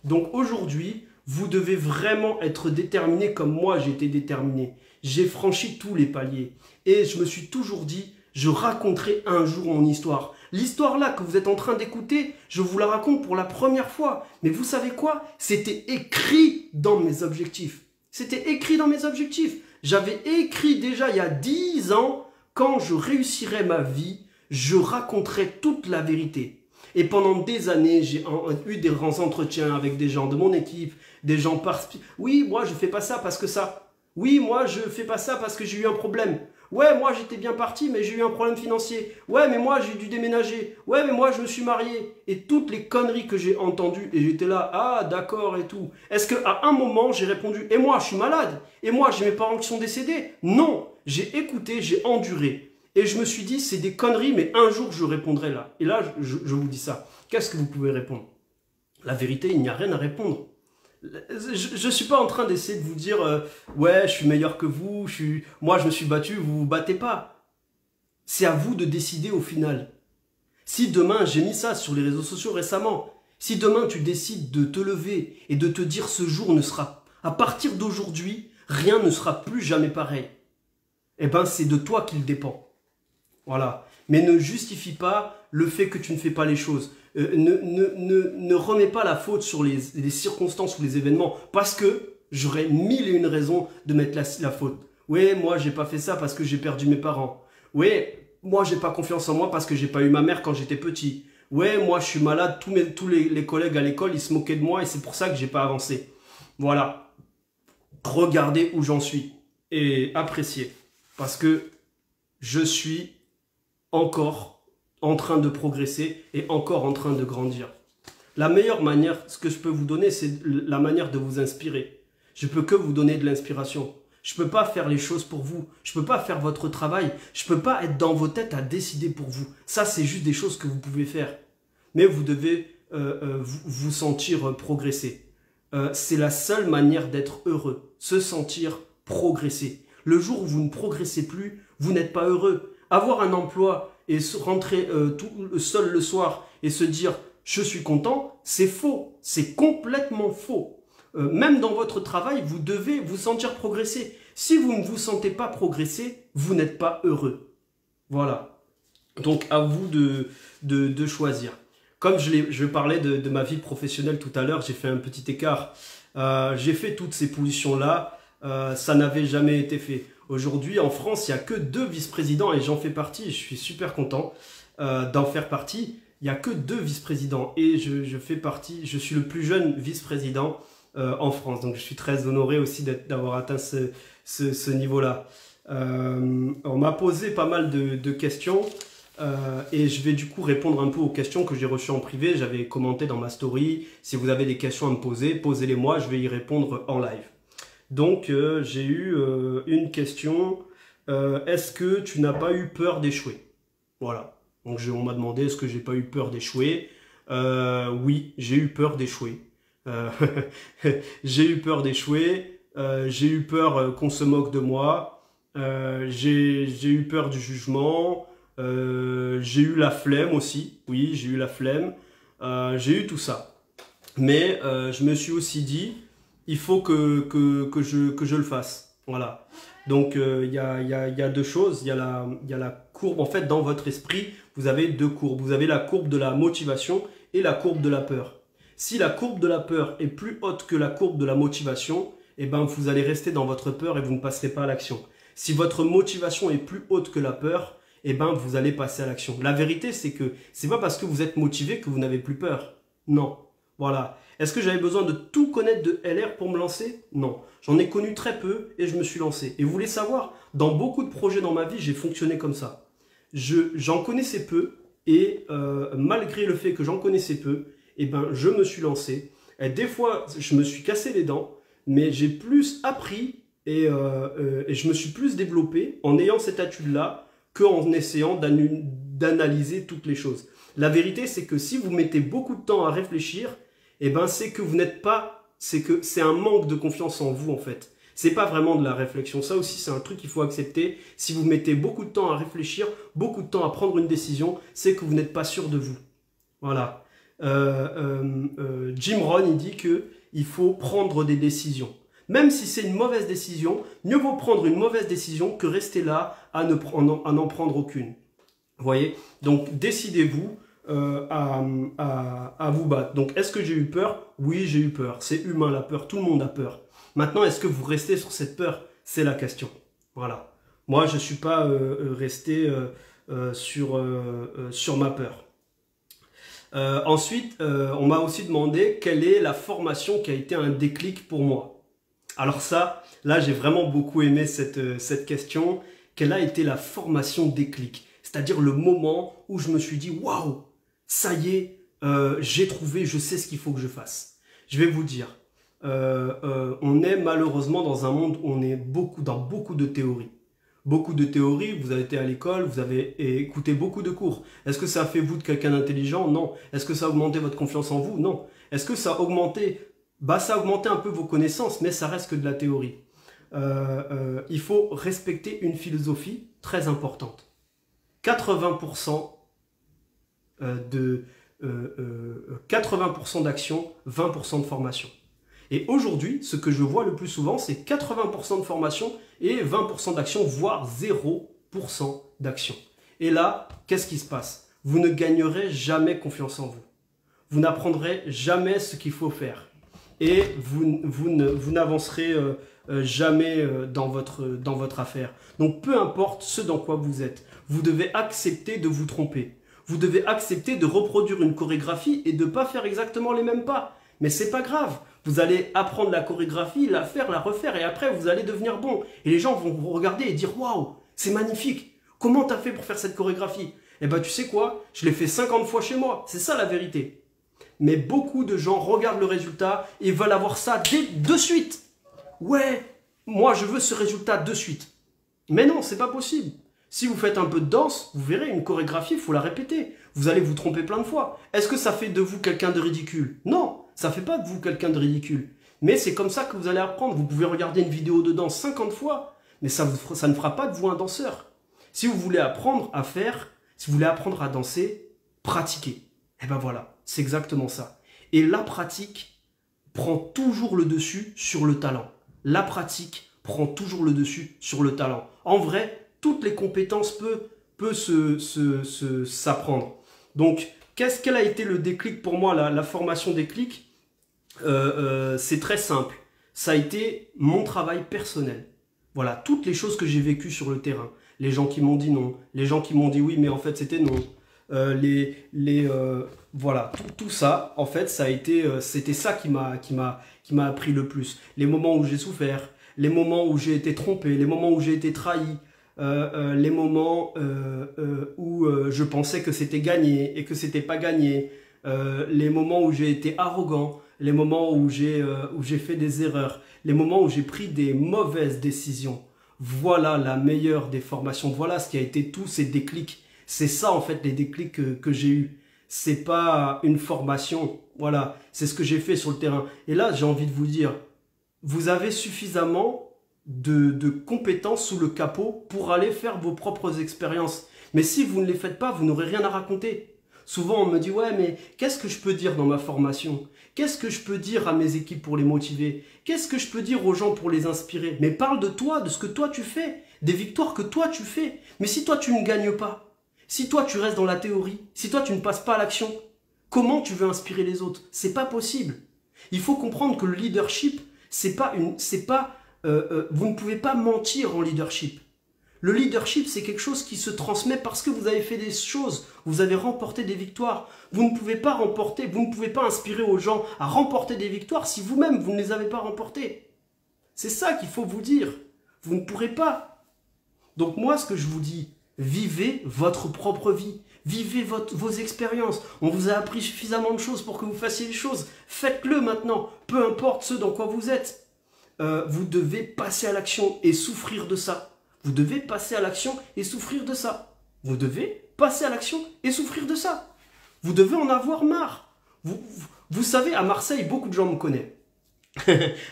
Donc aujourd'hui, vous devez vraiment être déterminé comme moi j'ai été déterminé. J'ai franchi tous les paliers. Et je me suis toujours dit, je raconterai un jour mon histoire. L'histoire là que vous êtes en train d'écouter, je vous la raconte pour la première fois. Mais vous savez quoi? C'était écrit dans mes objectifs. C'était écrit dans mes objectifs. J'avais écrit déjà il y a 10 ans, quand je réussirai ma vie, je raconterai toute la vérité. Et pendant des années, j'ai eu des grands entretiens avec des gens de mon équipe, des gens par... Oui, moi, je fais pas ça parce que ça. Oui, moi, je fais pas ça parce que j'ai eu un problème. Ouais, moi, j'étais bien parti, mais j'ai eu un problème financier. Ouais, mais moi, j'ai dû déménager. Ouais, mais moi, je me suis marié. Et toutes les conneries que j'ai entendues, et j'étais là, ah, d'accord et tout. Est-ce qu'à un moment, j'ai répondu, et moi, je suis malade? Et moi, j'ai mes parents qui sont décédés? Non, j'ai écouté, j'ai enduré. Et je me suis dit, c'est des conneries, mais un jour, je répondrai là. Et là, je vous dis ça. Qu'est-ce que vous pouvez répondre? La vérité, il n'y a rien à répondre. Je ne suis pas en train d'essayer de vous dire ouais, je suis meilleur que vous, moi je me suis battu, vous vous battez pas. C'est à vous de décider au final. Si demain, j'ai mis ça sur les réseaux sociaux récemment, si demain tu décides de te lever et de te dire ce jour ne sera, à partir d'aujourd'hui, rien ne sera plus jamais pareil, eh ben c'est de toi qu'il dépend. Voilà. Mais ne justifie pas le fait que tu ne fais pas les choses. Ne remets pas la faute sur les circonstances ou les événements parce que j'aurais 1001 raisons de mettre la faute. Oui, moi, j'ai pas fait ça parce que j'ai perdu mes parents. Oui, moi, j'ai pas confiance en moi parce que j'ai pas eu ma mère quand j'étais petit. Oui, moi, je suis malade. Tous les collègues à l'école, ils se moquaient de moi et c'est pour ça que j'ai pas avancé. Voilà. Regardez où j'en suis et appréciez parce que je suis encore en train de progresser et encore en train de grandir. La meilleure manière, ce que je peux vous donner, c'est la manière de vous inspirer. Je peux que vous donner de l'inspiration. Je ne peux pas faire les choses pour vous. Je ne peux pas faire votre travail. Je ne peux pas être dans vos têtes à décider pour vous. Ça, c'est juste des choses que vous pouvez faire. Mais vous devez vous sentir progresser. C'est la seule manière d'être heureux. Se sentir progresser. Le jour où vous ne progressez plus, vous n'êtes pas heureux. Avoir un emploi et rentrer tout seul le soir et se dire « je suis content », c'est faux, c'est complètement faux. Même dans votre travail, vous devez vous sentir progresser. Si vous ne vous sentez pas progresser, vous n'êtes pas heureux. Voilà. Donc à vous de choisir. Comme je parlais de ma vie professionnelle tout à l'heure, j'ai fait un petit écart. J'ai fait toutes ces positions-là, ça n'avait jamais été fait. Aujourd'hui, en France, il n'y a que 2 vice-présidents et j'en fais partie. Je suis super content d'en faire partie. Il n'y a que 2 vice-présidents et je fais partie. Je suis le plus jeune vice-président en France. Donc, je suis très honoré aussi d'avoir atteint ce niveau-là. On m'a posé pas mal de questions et je vais du coup répondre un peu aux questions que j'ai reçues en privé. J'avais commenté dans ma story. Si vous avez des questions à me poser, posez-les moi. Je vais y répondre en live. Donc, j'ai eu une question. Est-ce que tu n'as pas eu peur d'échouer? Voilà. Donc, on m'a demandé, est-ce que j'ai pas eu peur d'échouer? Oui, j'ai eu peur d'échouer. Euh, j'ai eu peur d'échouer. J'ai eu peur qu'on se moque de moi. J'ai eu peur du jugement. J'ai eu la flemme aussi. Oui, j'ai eu la flemme. J'ai eu tout ça. Mais je me suis aussi dit, il faut que je le fasse. Voilà. Donc, il y a deux choses. Il y a la courbe. En fait, dans votre esprit, vous avez deux courbes. Vous avez la courbe de la motivation et la courbe de la peur. Si la courbe de la peur est plus haute que la courbe de la motivation, eh ben, vous allez rester dans votre peur et vous ne passerez pas à l'action. Si votre motivation est plus haute que la peur, eh ben, vous allez passer à l'action. La vérité, c'est que c'est pas parce que vous êtes motivé que vous n'avez plus peur. Non. Voilà. Est-ce que j'avais besoin de tout connaître de LR pour me lancer? Non. J'en ai connu très peu et je me suis lancé. Et vous voulez savoir, dans beaucoup de projets dans ma vie, j'ai fonctionné comme ça. J'en connaissais peu et malgré le fait que j'en connaissais peu, eh ben, je me suis lancé. Et des fois, je me suis cassé les dents, mais j'ai plus appris et je me suis plus développé en ayant cette attitude-là qu'en essayant d'analyser toutes les choses. La vérité, c'est que si vous mettez beaucoup de temps à réfléchir, eh ben, c'est que vous n'êtes pas, c'est que c'est un manque de confiance en vous, en fait. C'est pas vraiment de la réflexion. Ça aussi, c'est un truc qu'il faut accepter. Si vous mettez beaucoup de temps à réfléchir, beaucoup de temps à prendre une décision, c'est que vous n'êtes pas sûr de vous. Voilà. Jim Rohn, il dit que il faut prendre des décisions. Même si c'est une mauvaise décision, mieux vaut prendre une mauvaise décision que rester là à n'en prendre aucune. Vous voyez? Donc, décidez-vous à vous battre. Donc, est-ce que j'ai eu peur? Oui, j'ai eu peur. C'est humain, la peur. Tout le monde a peur. Maintenant, est-ce que vous restez sur cette peur? C'est la question. Voilà. Moi, je ne suis pas resté sur ma peur. Ensuite, on m'a aussi demandé quelle est la formation qui a été un déclic pour moi. Alors ça, là, j'ai vraiment beaucoup aimé cette question. Quelle a été la formation déclic? C'est-à-dire le moment où je me suis dit, waouh, ça y est, j'ai trouvé, je sais ce qu'il faut que je fasse. Je vais vous dire, on est malheureusement dans un monde où on est dans beaucoup de théories. Beaucoup de théories, vous avez été à l'école, vous avez écouté beaucoup de cours. Est-ce que ça a fait vous de quelqu'un d'intelligent? Non. Est-ce que ça a augmenté votre confiance en vous? Non. Est-ce que ça a augmenté? Bah, ça a augmenté un peu vos connaissances, mais ça reste que de la théorie. Il faut respecter une philosophie très importante. 80% 80% d'action, 20% de formation. Et aujourd'hui, ce que je vois le plus souvent, c'est 80% de formation et 20% d'action, voire 0% d'action. Et là, qu'est-ce qui se passe? Vous ne gagnerez jamais confiance en vous. Vous n'apprendrez jamais ce qu'il faut faire. Et vous n'avancerez jamais dans votre affaire. Donc, peu importe ce dans quoi vous êtes, vous devez accepter de vous tromper. Vous devez accepter de reproduire une chorégraphie et de ne pas faire exactement les mêmes pas. Mais c'est pas grave. Vous allez apprendre la chorégraphie, la faire, la refaire et après vous allez devenir bon. Et les gens vont vous regarder et dire waouh, c'est magnifique. Comment tu as fait pour faire cette chorégraphie? Eh ben tu sais quoi? Je l'ai fait 50 fois chez moi. C'est ça la vérité. Mais beaucoup de gens regardent le résultat et veulent avoir ça de suite. Ouais, moi je veux ce résultat de suite. Mais non, c'est pas possible. Si vous faites un peu de danse, vous verrez, une chorégraphie, il faut la répéter. Vous allez vous tromper plein de fois. Est-ce que ça fait de vous quelqu'un de ridicule? Non, ça ne fait pas de vous quelqu'un de ridicule. Mais c'est comme ça que vous allez apprendre. Vous pouvez regarder une vidéo de danse 50 fois, mais ça ne fera pas de vous un danseur. Si vous voulez apprendre à faire, si vous voulez apprendre à danser, pratiquez. Et ben voilà, c'est exactement ça. Et la pratique prend toujours le dessus sur le talent. La pratique prend toujours le dessus sur le talent. En vrai, toutes les compétences peuvent s'apprendre. Donc, quel a été le déclic pour moi, la formation déclic? C'est très simple. Ça a été mon travail personnel. Voilà, toutes les choses que j'ai vécues sur le terrain. Les gens qui m'ont dit non, les gens qui m'ont dit oui, mais en fait c'était non. Voilà, tout ça, en fait, ça a été, c'était ça qui m'a appris le plus. Les moments où j'ai souffert, les moments où j'ai été trompé, les moments où j'ai été trahi, les moments où je pensais que c'était gagné et que c'était pas gagné, les moments où j'ai été arrogant, les moments où j'ai fait des erreurs, les moments où j'ai pris des mauvaises décisions. Voilà la meilleure des formations. Voilà ce qui a été tous ces déclics. C'est ça en fait les déclics que j'ai eus. C'est pas une formation. Voilà, c'est ce que j'ai fait sur le terrain. Et là, j'ai envie de vous dire, vous avez suffisamment de compétences sous le capot pour aller faire vos propres expériences. Mais si vous ne les faites pas, vous n'aurez rien à raconter. Souvent, on me dit, ouais, mais qu'est-ce que je peux dire dans ma formation? Qu'est-ce que je peux dire à mes équipes pour les motiver? Qu'est-ce que je peux dire aux gens pour les inspirer? Mais parle de toi, de ce que toi tu fais, des victoires que toi tu fais. Mais si toi tu ne gagnes pas, si toi tu restes dans la théorie, si toi tu ne passes pas à l'action, comment tu veux inspirer les autres? C'est pas possible. Il faut comprendre que le leadership, vous ne pouvez pas mentir en leadership. Le leadership, c'est quelque chose qui se transmet parce que vous avez fait des choses, vous avez remporté des victoires. Vous ne pouvez pas inspirer aux gens à remporter des victoires si vous-même, vous ne les avez pas remportées. C'est ça qu'il faut vous dire. Vous ne pourrez pas. Donc moi, ce que je vous dis, vivez votre propre vie. Vivez vos expériences. On vous a appris suffisamment de choses pour que vous fassiez les choses. Faites-le maintenant, peu importe ce dans quoi vous êtes. Vous devez passer à l'action et souffrir de ça. Vous devez passer à l'action et souffrir de ça. Vous devez passer à l'action et souffrir de ça. Vous devez en avoir marre. Vous savez, à Marseille, beaucoup de gens me connaissent.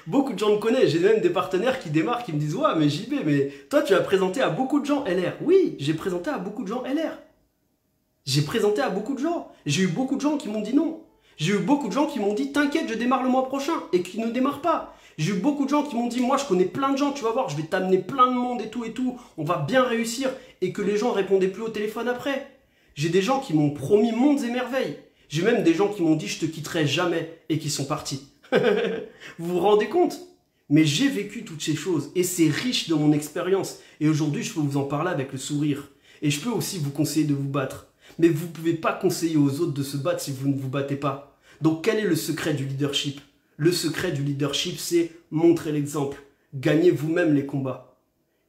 Beaucoup de gens me connaissent. J'ai même des partenaires qui démarrent, qui me disent « Ouais, mais JB, mais toi, tu as présenté à beaucoup de gens LR. » Oui, j'ai présenté à beaucoup de gens LR. J'ai présenté à beaucoup de gens. J'ai eu beaucoup de gens qui m'ont dit non. J'ai eu beaucoup de gens qui m'ont dit « T'inquiète, je démarre le mois prochain. » et qui ne démarrent pas. J'ai eu beaucoup de gens qui m'ont dit « Moi, je connais plein de gens, tu vas voir, je vais t'amener plein de monde et tout. On va bien réussir. » Et que les gens répondaient plus au téléphone après. J'ai des gens qui m'ont promis mondes et merveilles. J'ai même des gens qui m'ont dit « Je te quitterai jamais. » et qui sont partis. Vous vous rendez compte? Mais j'ai vécu toutes ces choses et c'est riche de mon expérience. Et aujourd'hui, je peux vous en parler avec le sourire. Et je peux aussi vous conseiller de vous battre. Mais vous ne pouvez pas conseiller aux autres de se battre si vous ne vous battez pas. Donc quel est le secret du leadership? Le secret du leadership, c'est montrer l'exemple. Gagnez vous-même les combats.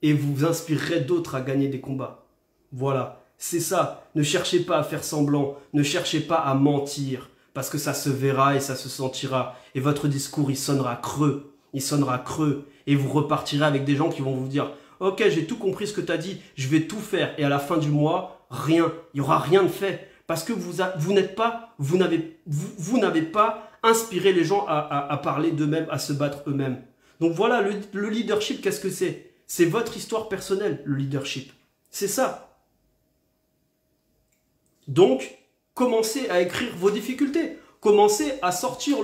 Et vous inspirerez d'autres à gagner des combats. Voilà, c'est ça. Ne cherchez pas à faire semblant. Ne cherchez pas à mentir. Parce que ça se verra et ça se sentira. Et votre discours, il sonnera creux. Il sonnera creux. Et vous repartirez avec des gens qui vont vous dire « Ok, j'ai tout compris ce que tu as dit. Je vais tout faire. » Et à la fin du mois, rien. Il n'y aura rien de fait. Parce que vous n'avez pas inspiré les gens à parler d'eux-mêmes, à se battre eux-mêmes. Donc voilà, le leadership, qu'est-ce que c'est? C'est votre histoire personnelle, le leadership. C'est ça. Donc, commencez à écrire vos difficultés. Commencez à sortir,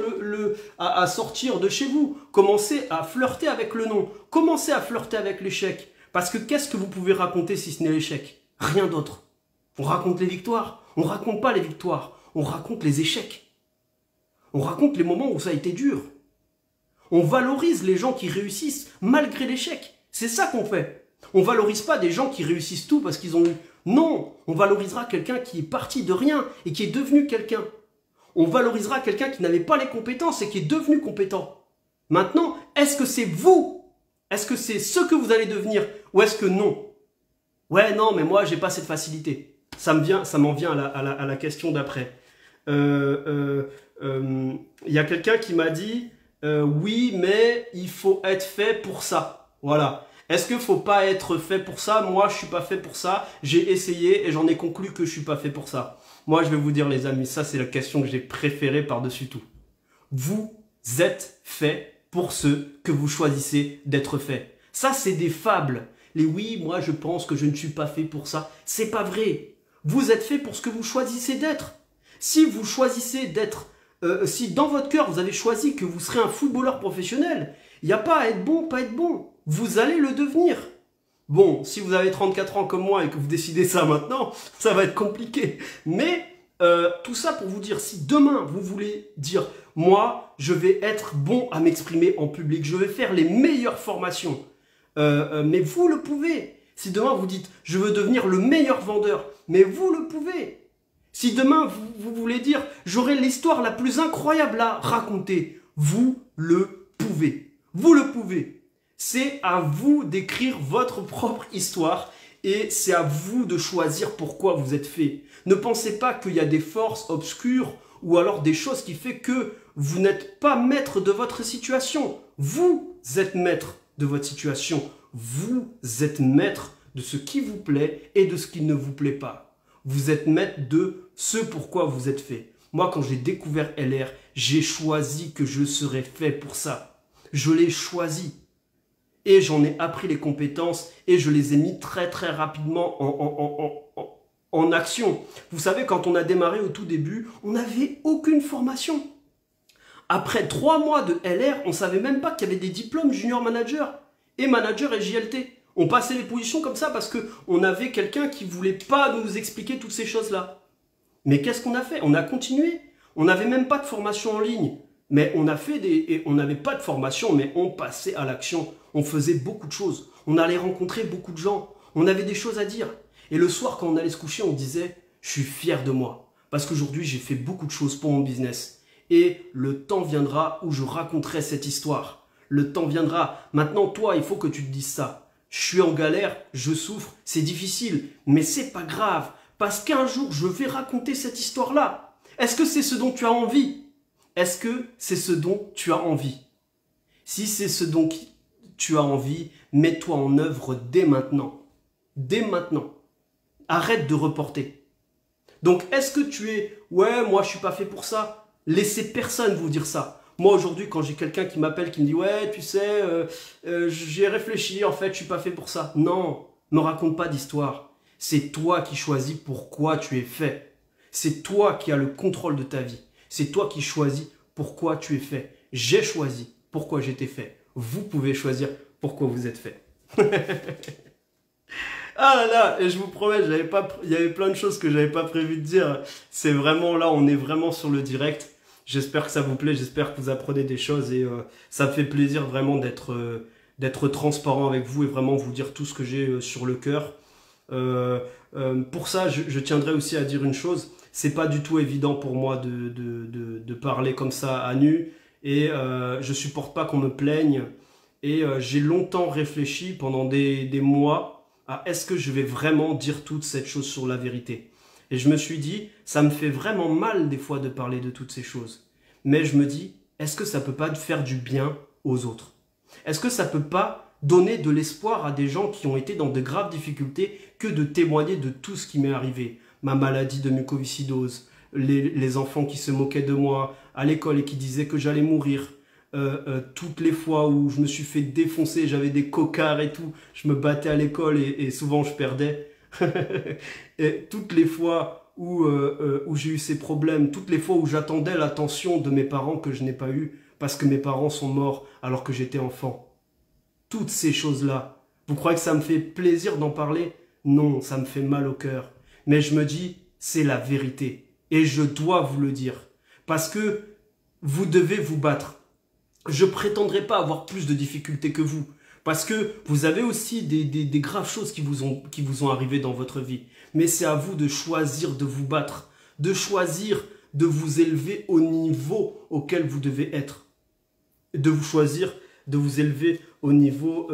à sortir de chez vous. Commencez à flirter avec le non. Commencez à flirter avec l'échec. Parce que qu'est-ce que vous pouvez raconter si ce n'est l'échec? Rien d'autre. On raconte les victoires. On ne raconte pas les victoires. On raconte les échecs. On raconte les moments où ça a été dur. On valorise les gens qui réussissent malgré l'échec. C'est ça qu'on fait. On ne valorise pas des gens qui réussissent tout parce qu'ils ont eu. Non, on valorisera quelqu'un qui est parti de rien et qui est devenu quelqu'un. On valorisera quelqu'un qui n'avait pas les compétences et qui est devenu compétent. Maintenant, est-ce que c'est vous? Est-ce que c'est ce que vous allez devenir? Ou est-ce que non? Ouais, non, mais moi, j'ai pas cette facilité. Ça m'en vient à la question d'après. Il y a quelqu'un qui m'a dit oui, mais il faut être fait pour ça. Voilà. Est-ce qu'il ne faut pas être fait pour ça? Moi, je ne suis pas fait pour ça. J'ai essayé et j'en ai conclu que je ne suis pas fait pour ça. Moi, je vais vous dire, les amis, ça, c'est la question que j'ai préférée par-dessus tout. Vous êtes fait pour ce que vous choisissez d'être fait. Ça, c'est des fables. Les oui, moi, je pense que je ne suis pas fait pour ça. C'est pas vrai. Vous êtes fait pour ce que vous choisissez d'être. Si vous choisissez d'être... si dans votre cœur, vous avez choisi que vous serez un footballeur professionnel, il n'y a pas à être bon, pas être bon. Vous allez le devenir. Bon, si vous avez 34 ans comme moi et que vous décidez ça maintenant, ça va être compliqué. Mais tout ça pour vous dire, si demain vous voulez dire, moi, je vais être bon à m'exprimer en public, je vais faire les meilleures formations, mais vous le pouvez. Si demain vous dites, je veux devenir le meilleur vendeur, mais vous le pouvez. Si demain vous voulez dire, j'aurai l'histoire la plus incroyable à raconter, vous le pouvez. Vous le pouvez. C'est à vous d'écrire votre propre histoire et c'est à vous de choisir pourquoi vous êtes fait. Ne pensez pas qu'il y a des forces obscures ou alors des choses qui font que Vous n'êtes pas maître de votre situation. Vous êtes maître de votre situation. Vous êtes maître de ce qui vous plaît et de ce qui ne vous plaît pas. Vous êtes maître de ce pourquoi vous êtes fait. Moi, quand j'ai découvert LR, j'ai choisi que je serais fait pour ça. Je l'ai choisi. Et j'en ai appris les compétences et je les ai mis très très rapidement en action. Vous savez, quand on a démarré au tout début, on n'avait aucune formation. Après 3 mois de LR, on ne savait même pas qu'il y avait des diplômes junior manager et manager et JLT. On passait les positions comme ça parce qu'on avait quelqu'un qui ne voulait pas nous expliquer toutes ces choses-là. Mais qu'est-ce qu'on a fait? On a continué. On n'avait même pas de formation en ligne. Mais on a fait et on n'avait pas de formation, mais on passait à l'action. On faisait beaucoup de choses. On allait rencontrer beaucoup de gens. On avait des choses à dire. Et le soir, quand on allait se coucher, on disait « Je suis fier de moi. Parce qu'aujourd'hui, j'ai fait beaucoup de choses pour mon business. Et le temps viendra où je raconterai cette histoire. Le temps viendra. Maintenant, toi, il faut que tu te dises ça. Je suis en galère, je souffre, c'est difficile. Mais c'est pas grave. Parce qu'un jour, je vais raconter cette histoire-là. Est-ce que c'est ce dont tu as envie ? Est-ce que c'est ce dont tu as envie? Si c'est ce dont tu as envie, mets-toi en œuvre dès maintenant. Dès maintenant. Arrête de reporter. Donc, est-ce que tu es « Ouais, moi, je suis pas fait pour ça ». Laissez personne vous dire ça. Moi, aujourd'hui, quand j'ai quelqu'un qui m'appelle, qui me dit « Ouais, tu sais, j'ai réfléchi, en fait, je suis pas fait pour ça ». Non, ne raconte pas d'histoire. C'est toi qui choisis pourquoi tu es fait. C'est toi qui as le contrôle de ta vie. C'est toi qui choisis pourquoi tu es fait. J'ai choisi pourquoi j'étais fait. Vous pouvez choisir pourquoi vous êtes fait. Ah là là, et je vous promets, il y avait plein de choses que j'avais pas prévu de dire. C'est vraiment là, on est vraiment sur le direct. J'espère que ça vous plaît, j'espère que vous apprenez des choses et ça me fait plaisir vraiment d'être transparent avec vous et vraiment vous dire tout ce que j'ai sur le cœur. Pour ça, je tiendrai aussi à dire une chose. C'est pas du tout évident pour moi de parler comme ça à nu et je supporte pas qu'on me plaigne et j'ai longtemps réfléchi pendant des mois à est-ce que je vais vraiment dire toute cette chose sur la vérité. Et je me suis dit, ça me fait vraiment mal des fois de parler de toutes ces choses. Mais je me dis, est-ce que ça peut pas faire du bien aux autres? Est-ce que ça peut pas donner de l'espoir à des gens qui ont été dans de graves difficultés que de témoigner de tout ce qui m'est arrivé? Ma maladie de mucoviscidose, les enfants qui se moquaient de moi à l'école et qui disaient que j'allais mourir, toutes les fois où je me suis fait défoncer, j'avais des cocards et tout, je me battais à l'école et souvent je perdais. Et toutes les fois où j'ai eu ces problèmes, toutes les fois où j'attendais l'attention de mes parents que je n'ai pas eu parce que mes parents sont morts alors que j'étais enfant. Toutes ces choses-là, vous croyez que ça me fait plaisir d'en parler? Non, ça me fait mal au cœur. Mais je me dis, c'est la vérité. Et je dois vous le dire. Parce que vous devez vous battre. Je ne prétendrai pas avoir plus de difficultés que vous. Parce que vous avez aussi des graves choses qui vous ont arrivé dans votre vie. Mais c'est à vous de choisir de vous battre. De choisir de vous élever au niveau auquel vous devez être. De vous choisir de vous élever au niveau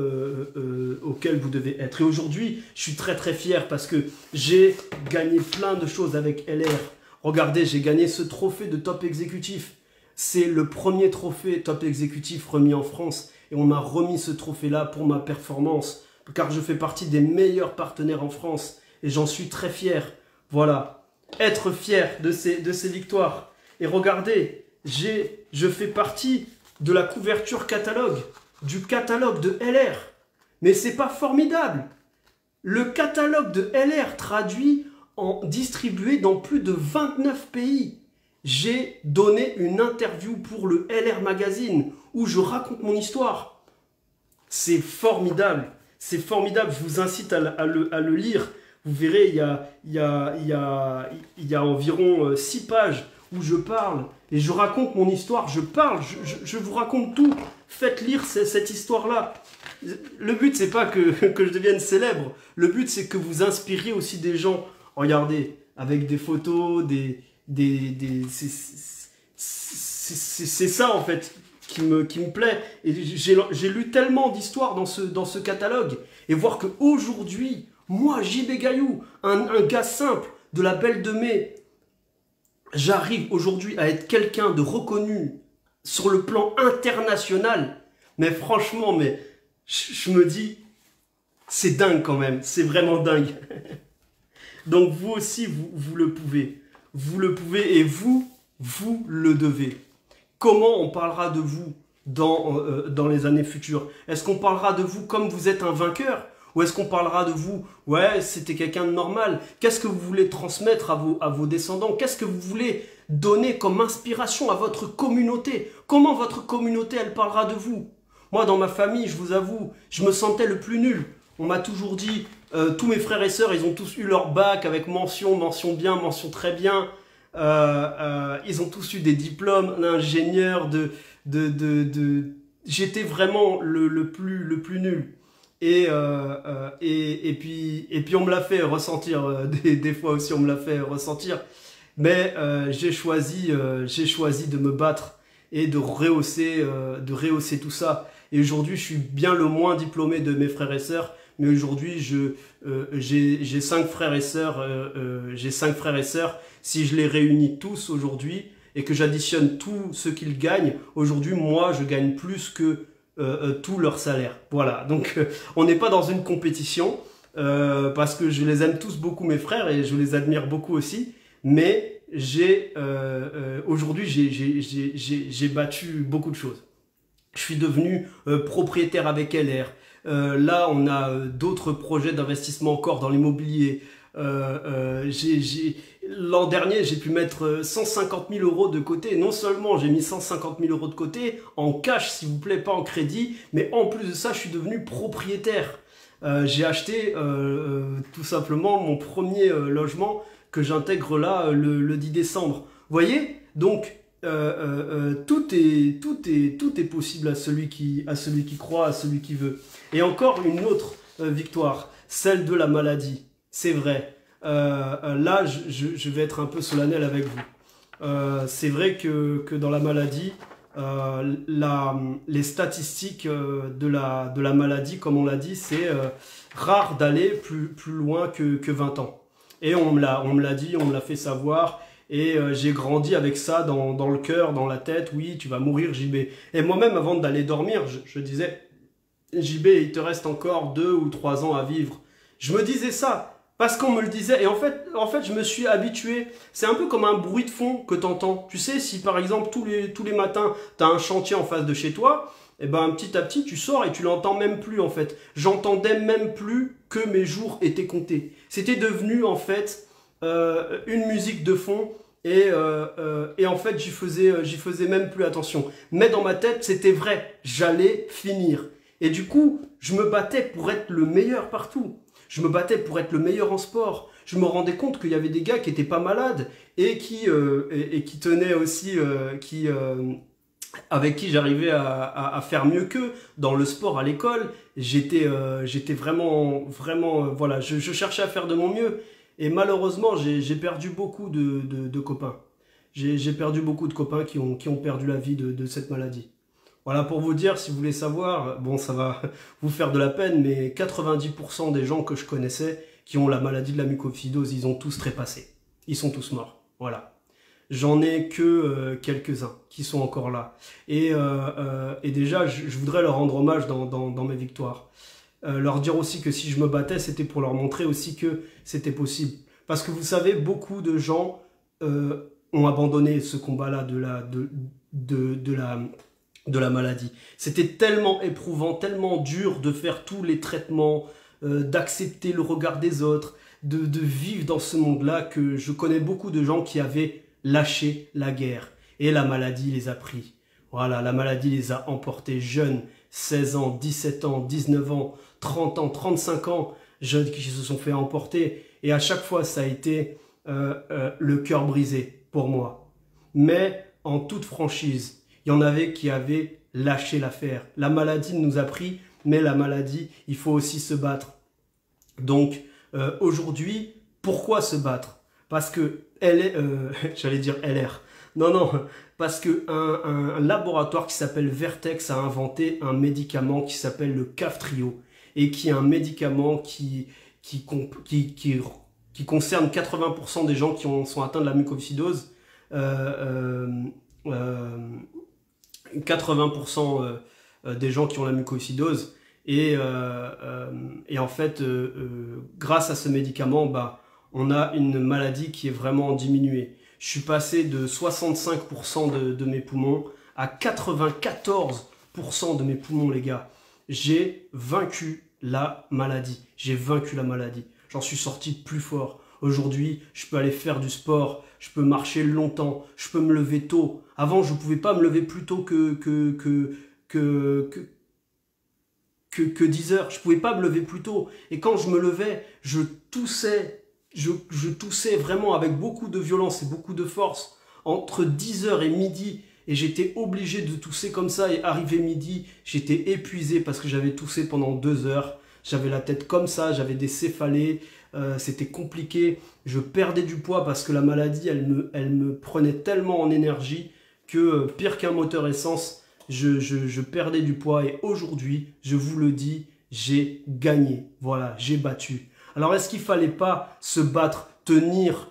auquel vous devez être. Et aujourd'hui, je suis très très fier parce que j'ai gagné plein de choses avec LR. Regardez, j'ai gagné ce trophée de top exécutif. C'est le premier trophée top exécutif remis en France. Et on m'a remis ce trophée-là pour ma performance. Car je fais partie des meilleurs partenaires en France. Et j'en suis très fier. Voilà. Être fier de ces victoires. Et regardez, je fais partie de la couverture catalogue, du catalogue de LR. Mais c'est pas formidable. Le catalogue de LR traduit distribué dans plus de 29 pays. J'ai donné une interview pour le LR Magazine où je raconte mon histoire. C'est formidable. C'est formidable. Je vous incite à le lire. Vous verrez, il y a environ 6 pages où je parle et je raconte mon histoire. Je parle, je vous raconte tout. Faites lire cette histoire-là. Le but, c'est pas que je devienne célèbre. Le but, c'est que vous inspiriez aussi des gens. Regardez, avec des photos, c'est ça en fait qui me plaît. Et j'ai lu tellement d'histoires dans ce catalogue. Et voir qu'aujourd'hui, moi, JB Gaillou, un gars simple de la Belle de Mai, j'arrive aujourd'hui à être quelqu'un de reconnu sur le plan international. Mais franchement, mais je me dis, c'est dingue quand même, c'est vraiment dingue. Donc vous aussi, vous le pouvez. Vous le pouvez et vous le devez. Comment on parlera de vous dans les années futures? Est-ce qu'on parlera de vous comme vous êtes un vainqueur? Ou est-ce qu'on parlera de vous, ouais, c'était quelqu'un de normal? Qu'est-ce que vous voulez transmettre à vos descendants? Qu'est-ce que vous voulez donner comme inspiration à votre communauté? Comment votre communauté, elle parlera de vous? Moi, dans ma famille, je vous avoue, je me sentais le plus nul. On m'a toujours dit, tous mes frères et sœurs, ils ont tous eu leur bac avec mention, mention bien, mention très bien. Ils ont tous eu des diplômes d'ingénieur, J'étais vraiment le plus nul. Et puis on me l'a fait ressentir, des fois aussi on me l'a fait ressentir. Mais j'ai choisi de me battre et de rehausser tout ça. Et aujourd'hui, je suis bien le moins diplômé de mes frères et sœurs. Mais aujourd'hui, j'ai 5 frères et sœurs. J'ai 5 frères et sœurs. Si je les réunis tous aujourd'hui et que j'additionne tout ce qu'ils gagnent, aujourd'hui, moi, je gagne plus que tout leur salaire. Voilà. Donc, on n'est pas dans une compétition parce que je les aime tous beaucoup, mes frères, et je les admire beaucoup aussi. Mais aujourd'hui, j'ai battu beaucoup de choses. Je suis devenu propriétaire avec LR. Là, on a d'autres projets d'investissement encore dans l'immobilier. L'an dernier, j'ai pu mettre 150 000 euros de côté. Non seulement j'ai mis 150 000 euros de côté, en cash s'il vous plaît, pas en crédit, mais en plus de ça, je suis devenu propriétaire. J'ai acheté tout simplement mon premier logement que j'intègre là le 10 décembre. Vous voyez? Donc, tout est possible à celui qui croit, à celui qui veut. Et encore une autre victoire, celle de la maladie. C'est vrai. Là, je vais être un peu solennel avec vous. C'est vrai que dans la maladie, les statistiques de la maladie, comme on l'a dit, c'est rare d'aller plus loin que 20 ans. Et on me l'a dit, on me l'a fait savoir. Et j'ai grandi avec ça dans le cœur, dans la tête. Oui, tu vas mourir, JB. Et moi-même, avant d'aller dormir, je disais, JB, il te reste encore 2 ou 3 ans à vivre. Je me disais ça parce qu'on me le disait. Et en fait, je me suis habitué. C'est un peu comme un bruit de fond que tu entends. Tu sais, si par exemple, tous les matins, tu as un chantier en face de chez toi, et ben petit à petit, tu sors et tu l'entends même plus en fait. J'entendais même plus que mes jours étaient comptés. C'était devenu en fait une musique de fond. Et en fait, j'y faisais même plus attention. Mais dans ma tête, c'était vrai. J'allais finir. Et du coup, je me battais pour être le meilleur partout. Je me battais pour être le meilleur en sport. Je me rendais compte qu'il y avait des gars qui étaient pas malades et qui tenaient aussi, avec qui j'arrivais à faire mieux qu'eux dans le sport à l'école. J'étais vraiment, voilà, je cherchais à faire de mon mieux. Et malheureusement, j'ai perdu beaucoup de copains. J'ai perdu beaucoup de copains qui ont perdu la vie de cette maladie. Voilà, pour vous dire, si vous voulez savoir, bon, ça va vous faire de la peine, mais 90% des gens que je connaissais qui ont la maladie de la mucoviscidose, ils ont tous trépassé. Ils sont tous morts. Voilà. J'en ai que quelques-uns qui sont encore là. Et déjà, je voudrais leur rendre hommage dans mes victoires. Leur dire aussi que si je me battais, c'était pour leur montrer aussi que c'était possible. Parce que vous savez, beaucoup de gens ont abandonné ce combat-là de la maladie. C'était tellement éprouvant, tellement dur de faire tous les traitements, d'accepter le regard des autres, de vivre dans ce monde-là, que je connais beaucoup de gens qui avaient lâché la guerre. Et la maladie les a pris. Voilà, la maladie les a emportés jeunes, 16 ans, 17 ans, 19 ans, 30 ans, 35 ans, jeunes qui se sont fait emporter. Et à chaque fois, ça a été le cœur brisé pour moi. Mais en toute franchise, il y en avait qui avaient lâché l'affaire. La maladie nous a pris, mais la maladie, il faut aussi se battre. Donc, aujourd'hui, pourquoi se battre? Parce que j'allais dire LR. Non, parce que un laboratoire qui s'appelle Vertex a inventé un médicament qui s'appelle le Kaftrio et qui est un médicament qui concerne 80% des gens qui sont atteints de la mucoviscidose. 80% des gens qui ont la mucoviscidose. Et en fait, grâce à ce médicament, bah, on a une maladie qui est vraiment diminuée. Je suis passé de 65% de mes poumons à 94% de mes poumons, les gars. J'ai vaincu la maladie. J'ai vaincu la maladie. J'en suis sorti plus fort. Aujourd'hui, je peux aller faire du sport, je peux marcher longtemps, je peux me lever tôt. Avant, je ne pouvais pas me lever plus tôt que 10 heures. Je ne pouvais pas me lever plus tôt. Et quand je me levais, je toussais. Je toussais vraiment avec beaucoup de violence et beaucoup de force entre 10 heures et midi. Et j'étais obligé de tousser comme ça. Et arrivé midi, j'étais épuisé parce que j'avais toussé pendant 2 heures. J'avais la tête comme ça, j'avais des céphalées. C'était compliqué. Je perdais du poids parce que la maladie, elle me prenait tellement en énergie que pire qu'un moteur essence, je perdais du poids. Et aujourd'hui, je vous le dis, j'ai gagné. Voilà, j'ai battu. Alors, est-ce qu'il ne fallait pas se battre, tenir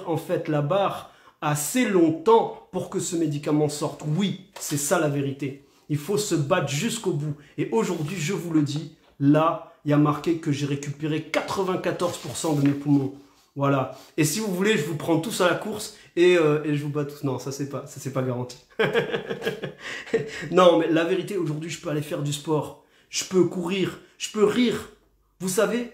en fait la barre assez longtemps pour que ce médicament sorte? Oui, c'est ça la vérité. Il faut se battre jusqu'au bout. Et aujourd'hui, je vous le dis, là, il y a marqué que j'ai récupéré 94% de mes poumons. Voilà. Et si vous voulez, je vous prends tous à la course et je vous bats tous. Non, ça c'est pas garanti. Non, mais la vérité, aujourd'hui, je peux aller faire du sport. Je peux courir. Je peux rire. Vous savez,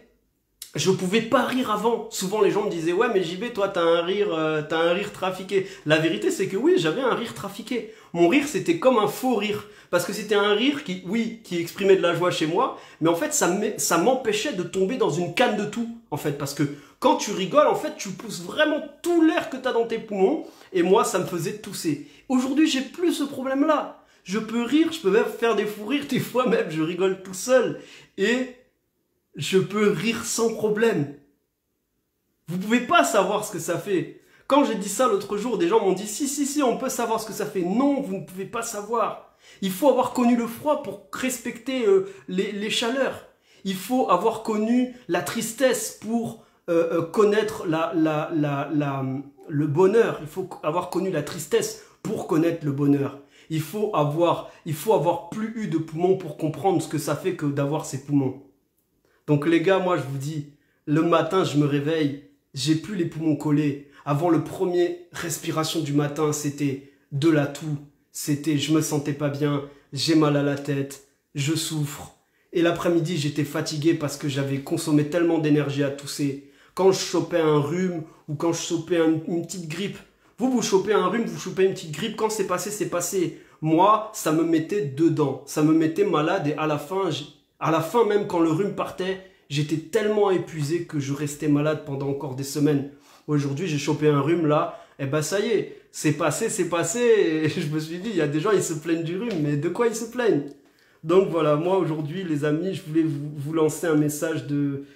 je pouvais pas rire avant. Souvent, les gens me disaient, ouais, mais JB, toi, t'as un rire trafiqué. La vérité, c'est que oui, j'avais un rire trafiqué. Mon rire, c'était comme un faux rire. Parce que c'était un rire qui, oui, qui exprimait de la joie chez moi. Mais en fait, ça m'empêchait de tomber dans une canne de tout. En fait, parce que quand tu rigoles, en fait, tu pousses vraiment tout l'air que t'as dans tes poumons. Et moi, ça me faisait tousser. Aujourd'hui, j'ai plus ce problème-là. Je peux rire, je peux même faire des fous rires. Des fois même, je rigole tout seul. Et je peux rire sans problème. Vous pouvez pas savoir ce que ça fait. Quand j'ai dit ça l'autre jour, des gens m'ont dit si, on peut savoir ce que ça fait. Non, vous ne pouvez pas savoir. Il faut avoir connu le froid pour respecter les chaleurs. Il faut avoir connu la tristesse pour connaître le bonheur. Il faut avoir connu la tristesse pour connaître le bonheur. Il faut avoir plus eu de poumons pour comprendre ce que ça fait que d'avoir ces poumons. Donc les gars, moi je vous dis, le matin je me réveille, j'ai plus les poumons collés. Avant le premier respiration du matin, c'était de la toux. C'était je me sentais pas bien, j'ai mal à la tête, je souffre. Et l'après-midi, j'étais fatigué parce que j'avais consommé tellement d'énergie à tousser. Quand je chopais un rhume ou quand je chopais une petite grippe, vous chopez un rhume, vous chopez une petite grippe, quand c'est passé, c'est passé. Moi, ça me mettait dedans, ça me mettait malade et à la fin, même quand le rhume partait, j'étais tellement épuisé que je restais malade pendant encore des semaines. Aujourd'hui, j'ai chopé un rhume là, et ben ça y est, c'est passé, et je me suis dit, il y a des gens, ils se plaignent du rhume, mais de quoi ils se plaignent? Donc voilà, moi aujourd'hui, les amis, je voulais vous lancer un message de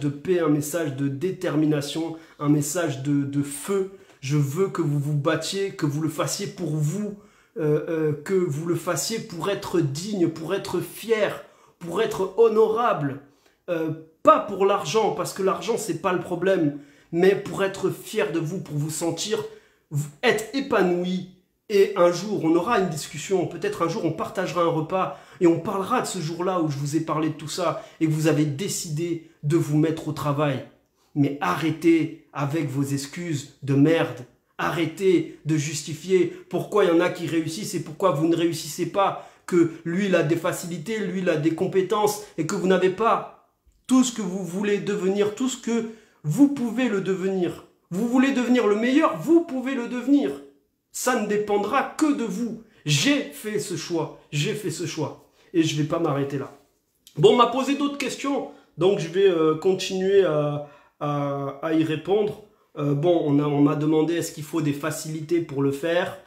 paix, un message de détermination, un message de feu. Je veux que vous vous battiez, que vous le fassiez pour vous, que vous le fassiez pour être digne, pour être fier, pour être honorable, pas pour l'argent, parce que l'argent c'est pas le problème, mais pour être fier de vous, pour vous sentir être épanoui. Et un jour, on aura une discussion, peut-être un jour on partagera un repas et on parlera de ce jour-là où je vous ai parlé de tout ça et que vous avez décidé de vous mettre au travail. Mais arrêtez avec vos excuses de merde. Arrêtez de justifier pourquoi il y en a qui réussissent et pourquoi vous ne réussissez pas. Que lui, il a des facilités, lui, il a des compétences et que vous n'avez pas. Tout ce que vous voulez devenir, tout ce que vous pouvez le devenir. Vous voulez devenir le meilleur, vous pouvez le devenir. Ça ne dépendra que de vous. J'ai fait ce choix. J'ai fait ce choix. Et je ne vais pas m'arrêter là. Bon, on m'a posé d'autres questions. Donc, je vais continuer à y répondre. Bon, on m'a demandé est-ce qu'il faut des facilités pour le faire.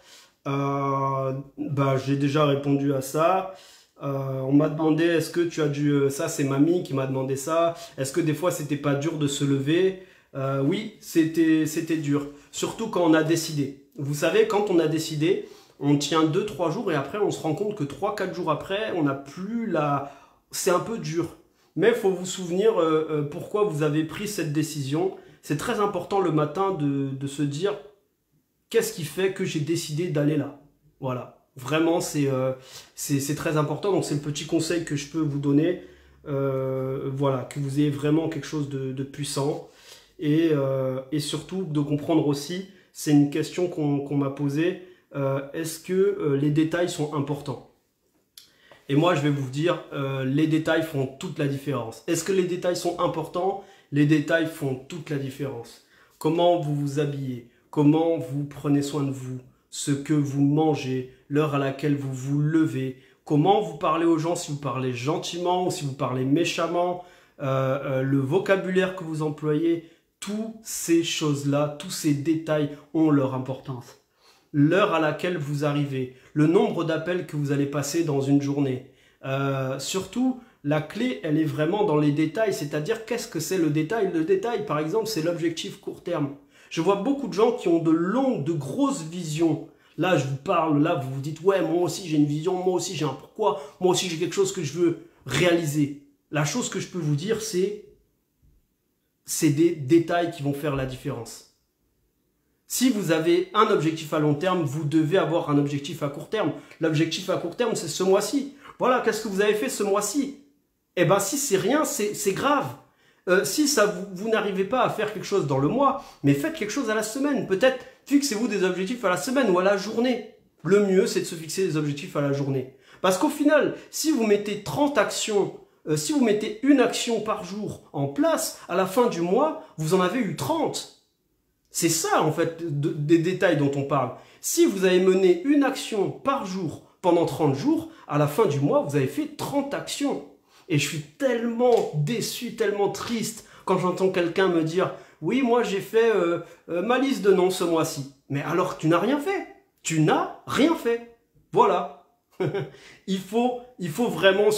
J'ai déjà répondu à ça. On m'a demandé est-ce que tu as dû... ça, c'est mamie qui m'a demandé ça. Est-ce que des fois, c'était pas dur de se lever? Oui, c'était dur. Surtout quand on a décidé. Vous savez, quand on a décidé, on tient 2-3 jours et après, on se rend compte que 3-4 jours après, on n'a plus la... C'est un peu dur. Mais il faut vous souvenir pourquoi vous avez pris cette décision. C'est très important le matin de se dire qu'est-ce qui fait que j'ai décidé d'aller là. Voilà. Vraiment, c'est très important. Donc, c'est le petit conseil que je peux vous donner. Voilà, que vous ayez vraiment quelque chose de puissant. Et surtout, de comprendre aussi, c'est une question qu'on m'a posée, est-ce que les détails sont importants? Et moi, je vais vous dire, les détails font toute la différence. Est-ce que les détails sont importants? Les détails font toute la différence. Comment vous vous habillez, comment vous prenez soin de vous, ce que vous mangez, l'heure à laquelle vous vous levez, comment vous parlez aux gens, si vous parlez gentiment ou si vous parlez méchamment, le vocabulaire que vous employez, toutes ces choses-là, tous ces détails ont leur importance. L'heure à laquelle vous arrivez, le nombre d'appels que vous allez passer dans une journée. Surtout, la clé, elle est vraiment dans les détails, c'est-à-dire qu'est-ce que c'est le détail? Le détail, par exemple, c'est l'objectif court terme. Je vois beaucoup de gens qui ont de grosses visions. Là, je vous parle, là, vous vous dites, ouais, moi aussi j'ai une vision, moi aussi j'ai un pourquoi, moi aussi j'ai quelque chose que je veux réaliser. La chose que je peux vous dire, c'est des détails qui vont faire la différence. Si vous avez un objectif à long terme, vous devez avoir un objectif à court terme. L'objectif à court terme, c'est ce mois-ci. Voilà, qu'est-ce que vous avez fait ce mois-ci? Eh bien, si c'est rien, c'est grave. Si vous n'arrivez pas à faire quelque chose dans le mois, mais faites quelque chose à la semaine. Peut-être fixez-vous des objectifs à la semaine ou à la journée. Le mieux, c'est de se fixer des objectifs à la journée. Parce qu'au final, si vous mettez 30 actions, si vous mettez une action par jour en place, à la fin du mois, vous en avez eu 30. C'est ça, en fait, des détails dont on parle. Si vous avez mené une action par jour pendant 30 jours, à la fin du mois, vous avez fait 30 actions. Et je suis tellement déçu, tellement triste quand j'entends quelqu'un me dire « Oui, moi j'ai fait ma liste de noms ce mois-ci. » Mais alors tu n'as rien fait. Tu n'as rien fait. Voilà. il faut vraiment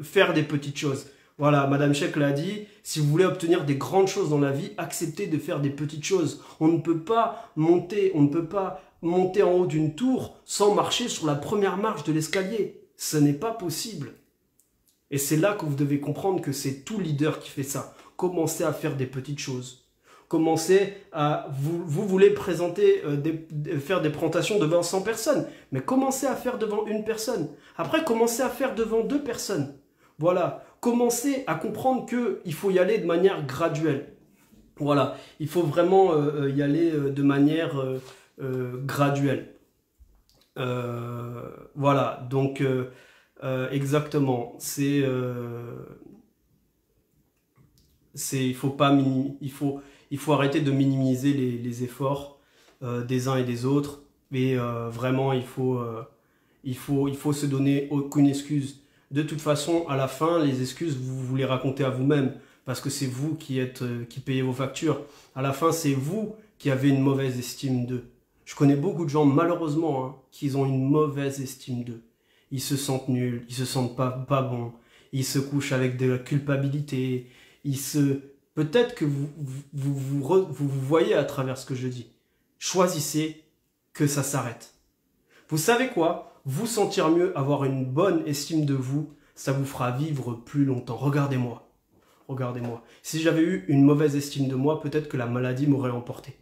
faire des petites choses. Voilà, Madame Cheikh l'a dit, si vous voulez obtenir des grandes choses dans la vie, acceptez de faire des petites choses. On ne peut pas monter en haut d'une tour sans marcher sur la première marche de l'escalier. Ce n'est pas possible. Et c'est là que vous devez comprendre que c'est tout leader qui fait ça. Commencez à faire des petites choses. Commencez à... Vous voulez présenter, faire des présentations devant 100 personnes, mais commencez à faire devant une personne. Après, commencez à faire devant 2 personnes. Voilà. Commencez à comprendre qu'il faut y aller de manière graduelle. Voilà. Il faut vraiment y aller de manière graduelle. Voilà. Donc... exactement, il faut arrêter de minimiser les efforts des uns et des autres, mais vraiment il faut se donner aucune excuse. De toute façon, à la fin, les excuses vous les racontez à vous-même, parce que c'est vous qui payez vos factures. À la fin, c'est vous qui avez une mauvaise estime d'eux. Je connais beaucoup de gens, malheureusement, hein, qui ont une mauvaise estime d'eux. Ils se sentent nuls, ils se sentent pas bons, ils se couchent avec de la culpabilité, peut-être que vous voyez à travers ce que je dis. Choisissez que ça s'arrête. Vous savez quoi? Vous sentir mieux, avoir une bonne estime de vous, ça vous fera vivre plus longtemps. Regardez-moi. Regardez-moi. Si j'avais eu une mauvaise estime de moi, peut-être que la maladie m'aurait emporté.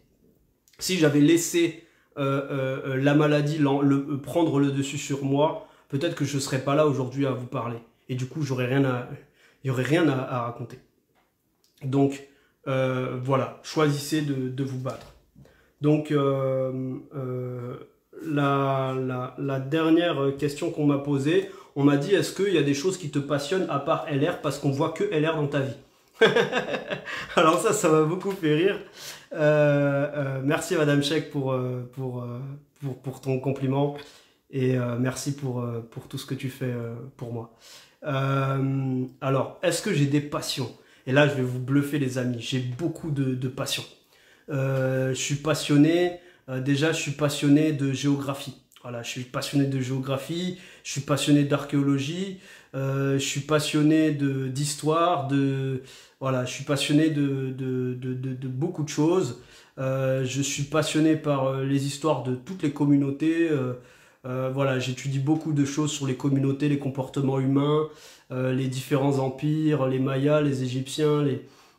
Si j'avais laissé la maladie prendre le dessus sur moi, peut-être que je ne serais pas là aujourd'hui à vous parler. Et du coup, il n'y aurait rien à raconter. Donc, voilà, choisissez de vous battre. Donc, la dernière question qu'on m'a posée, on m'a dit, est-ce qu'il y a des choses qui te passionnent à part LR parce qu'on voit que LR dans ta vie? Alors ça m'a beaucoup fait rire. Merci Madame Cheikh pour ton compliment. Et merci pour tout ce que tu fais pour moi. Alors, est-ce que j'ai des passions? Et là, je vais vous bluffer les amis. J'ai beaucoup de passions. Je suis passionné, déjà je suis passionné de géographie. Voilà, je suis passionné de géographie, je suis passionné d'archéologie, je suis passionné d'histoire, voilà, je suis passionné de beaucoup de choses. Je suis passionné par les histoires de toutes les communautés. Voilà, j'étudie beaucoup de choses sur les communautés, les comportements humains, les différents empires, les Mayas, les Égyptiens.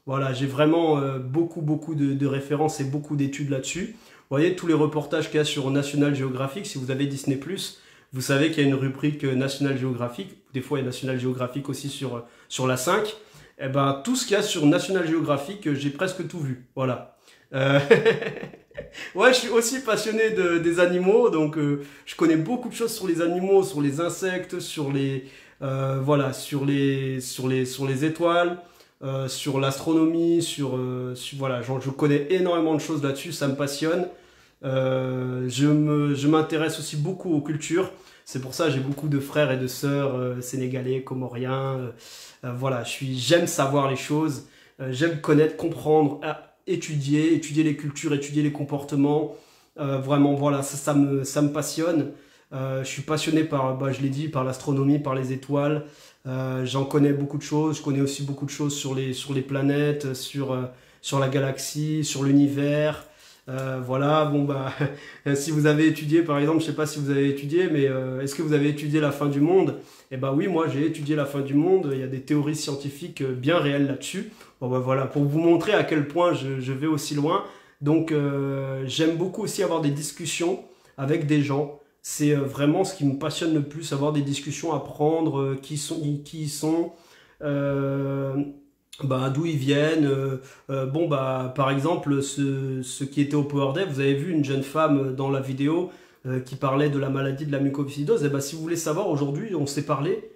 Voilà, j'ai vraiment beaucoup de références et beaucoup d'études là-dessus. voyez, tous les reportages qu'il y a sur National Geographic, si vous avez Disney+, vous savez qu'il y a une rubrique National Geographic, des fois il y a National Geographic aussi sur la 5. Eh ben, tout ce qu'il y a sur National Geographic, j'ai presque tout vu, voilà. Ouais, je suis aussi passionné des animaux, donc je connais beaucoup de choses sur les animaux, sur les insectes, sur les voilà, sur les étoiles, sur l'astronomie, voilà, genre, je connais énormément de choses là-dessus, ça me passionne. Je m'intéresse aussi beaucoup aux cultures. C'est pour ça que j'ai beaucoup de frères et de sœurs sénégalais, comoriens. Voilà, j'aime savoir les choses, j'aime connaître, comprendre, étudier les cultures, étudier les comportements. Vraiment, voilà, ça me passionne. Je suis passionné par, bah, je l'ai dit, par l'astronomie, par les étoiles. J'en connais beaucoup de choses. Je connais aussi beaucoup de choses sur les planètes, sur la galaxie, sur l'univers. Voilà, bon bah, si vous avez étudié, par exemple, je sais pas si vous avez étudié, mais est-ce que vous avez étudié la fin du monde? Eh ben oui, moi j'ai étudié la fin du monde. Il y a des théories scientifiques bien réelles là-dessus. Bon bah voilà, pour vous montrer à quel point je vais aussi loin. Donc j'aime beaucoup aussi avoir des discussions avec des gens. C'est vraiment ce qui me passionne le plus, avoir des discussions, apprendre qui ils sont, bah, d'où ils viennent. Bon, bah, par exemple, ceux qui étaient au Power Dev, vous avez vu une jeune femme dans la vidéo qui parlait de la maladie de la mucoviscidose. Et bah, si vous voulez savoir, aujourd'hui, on s'est parlé.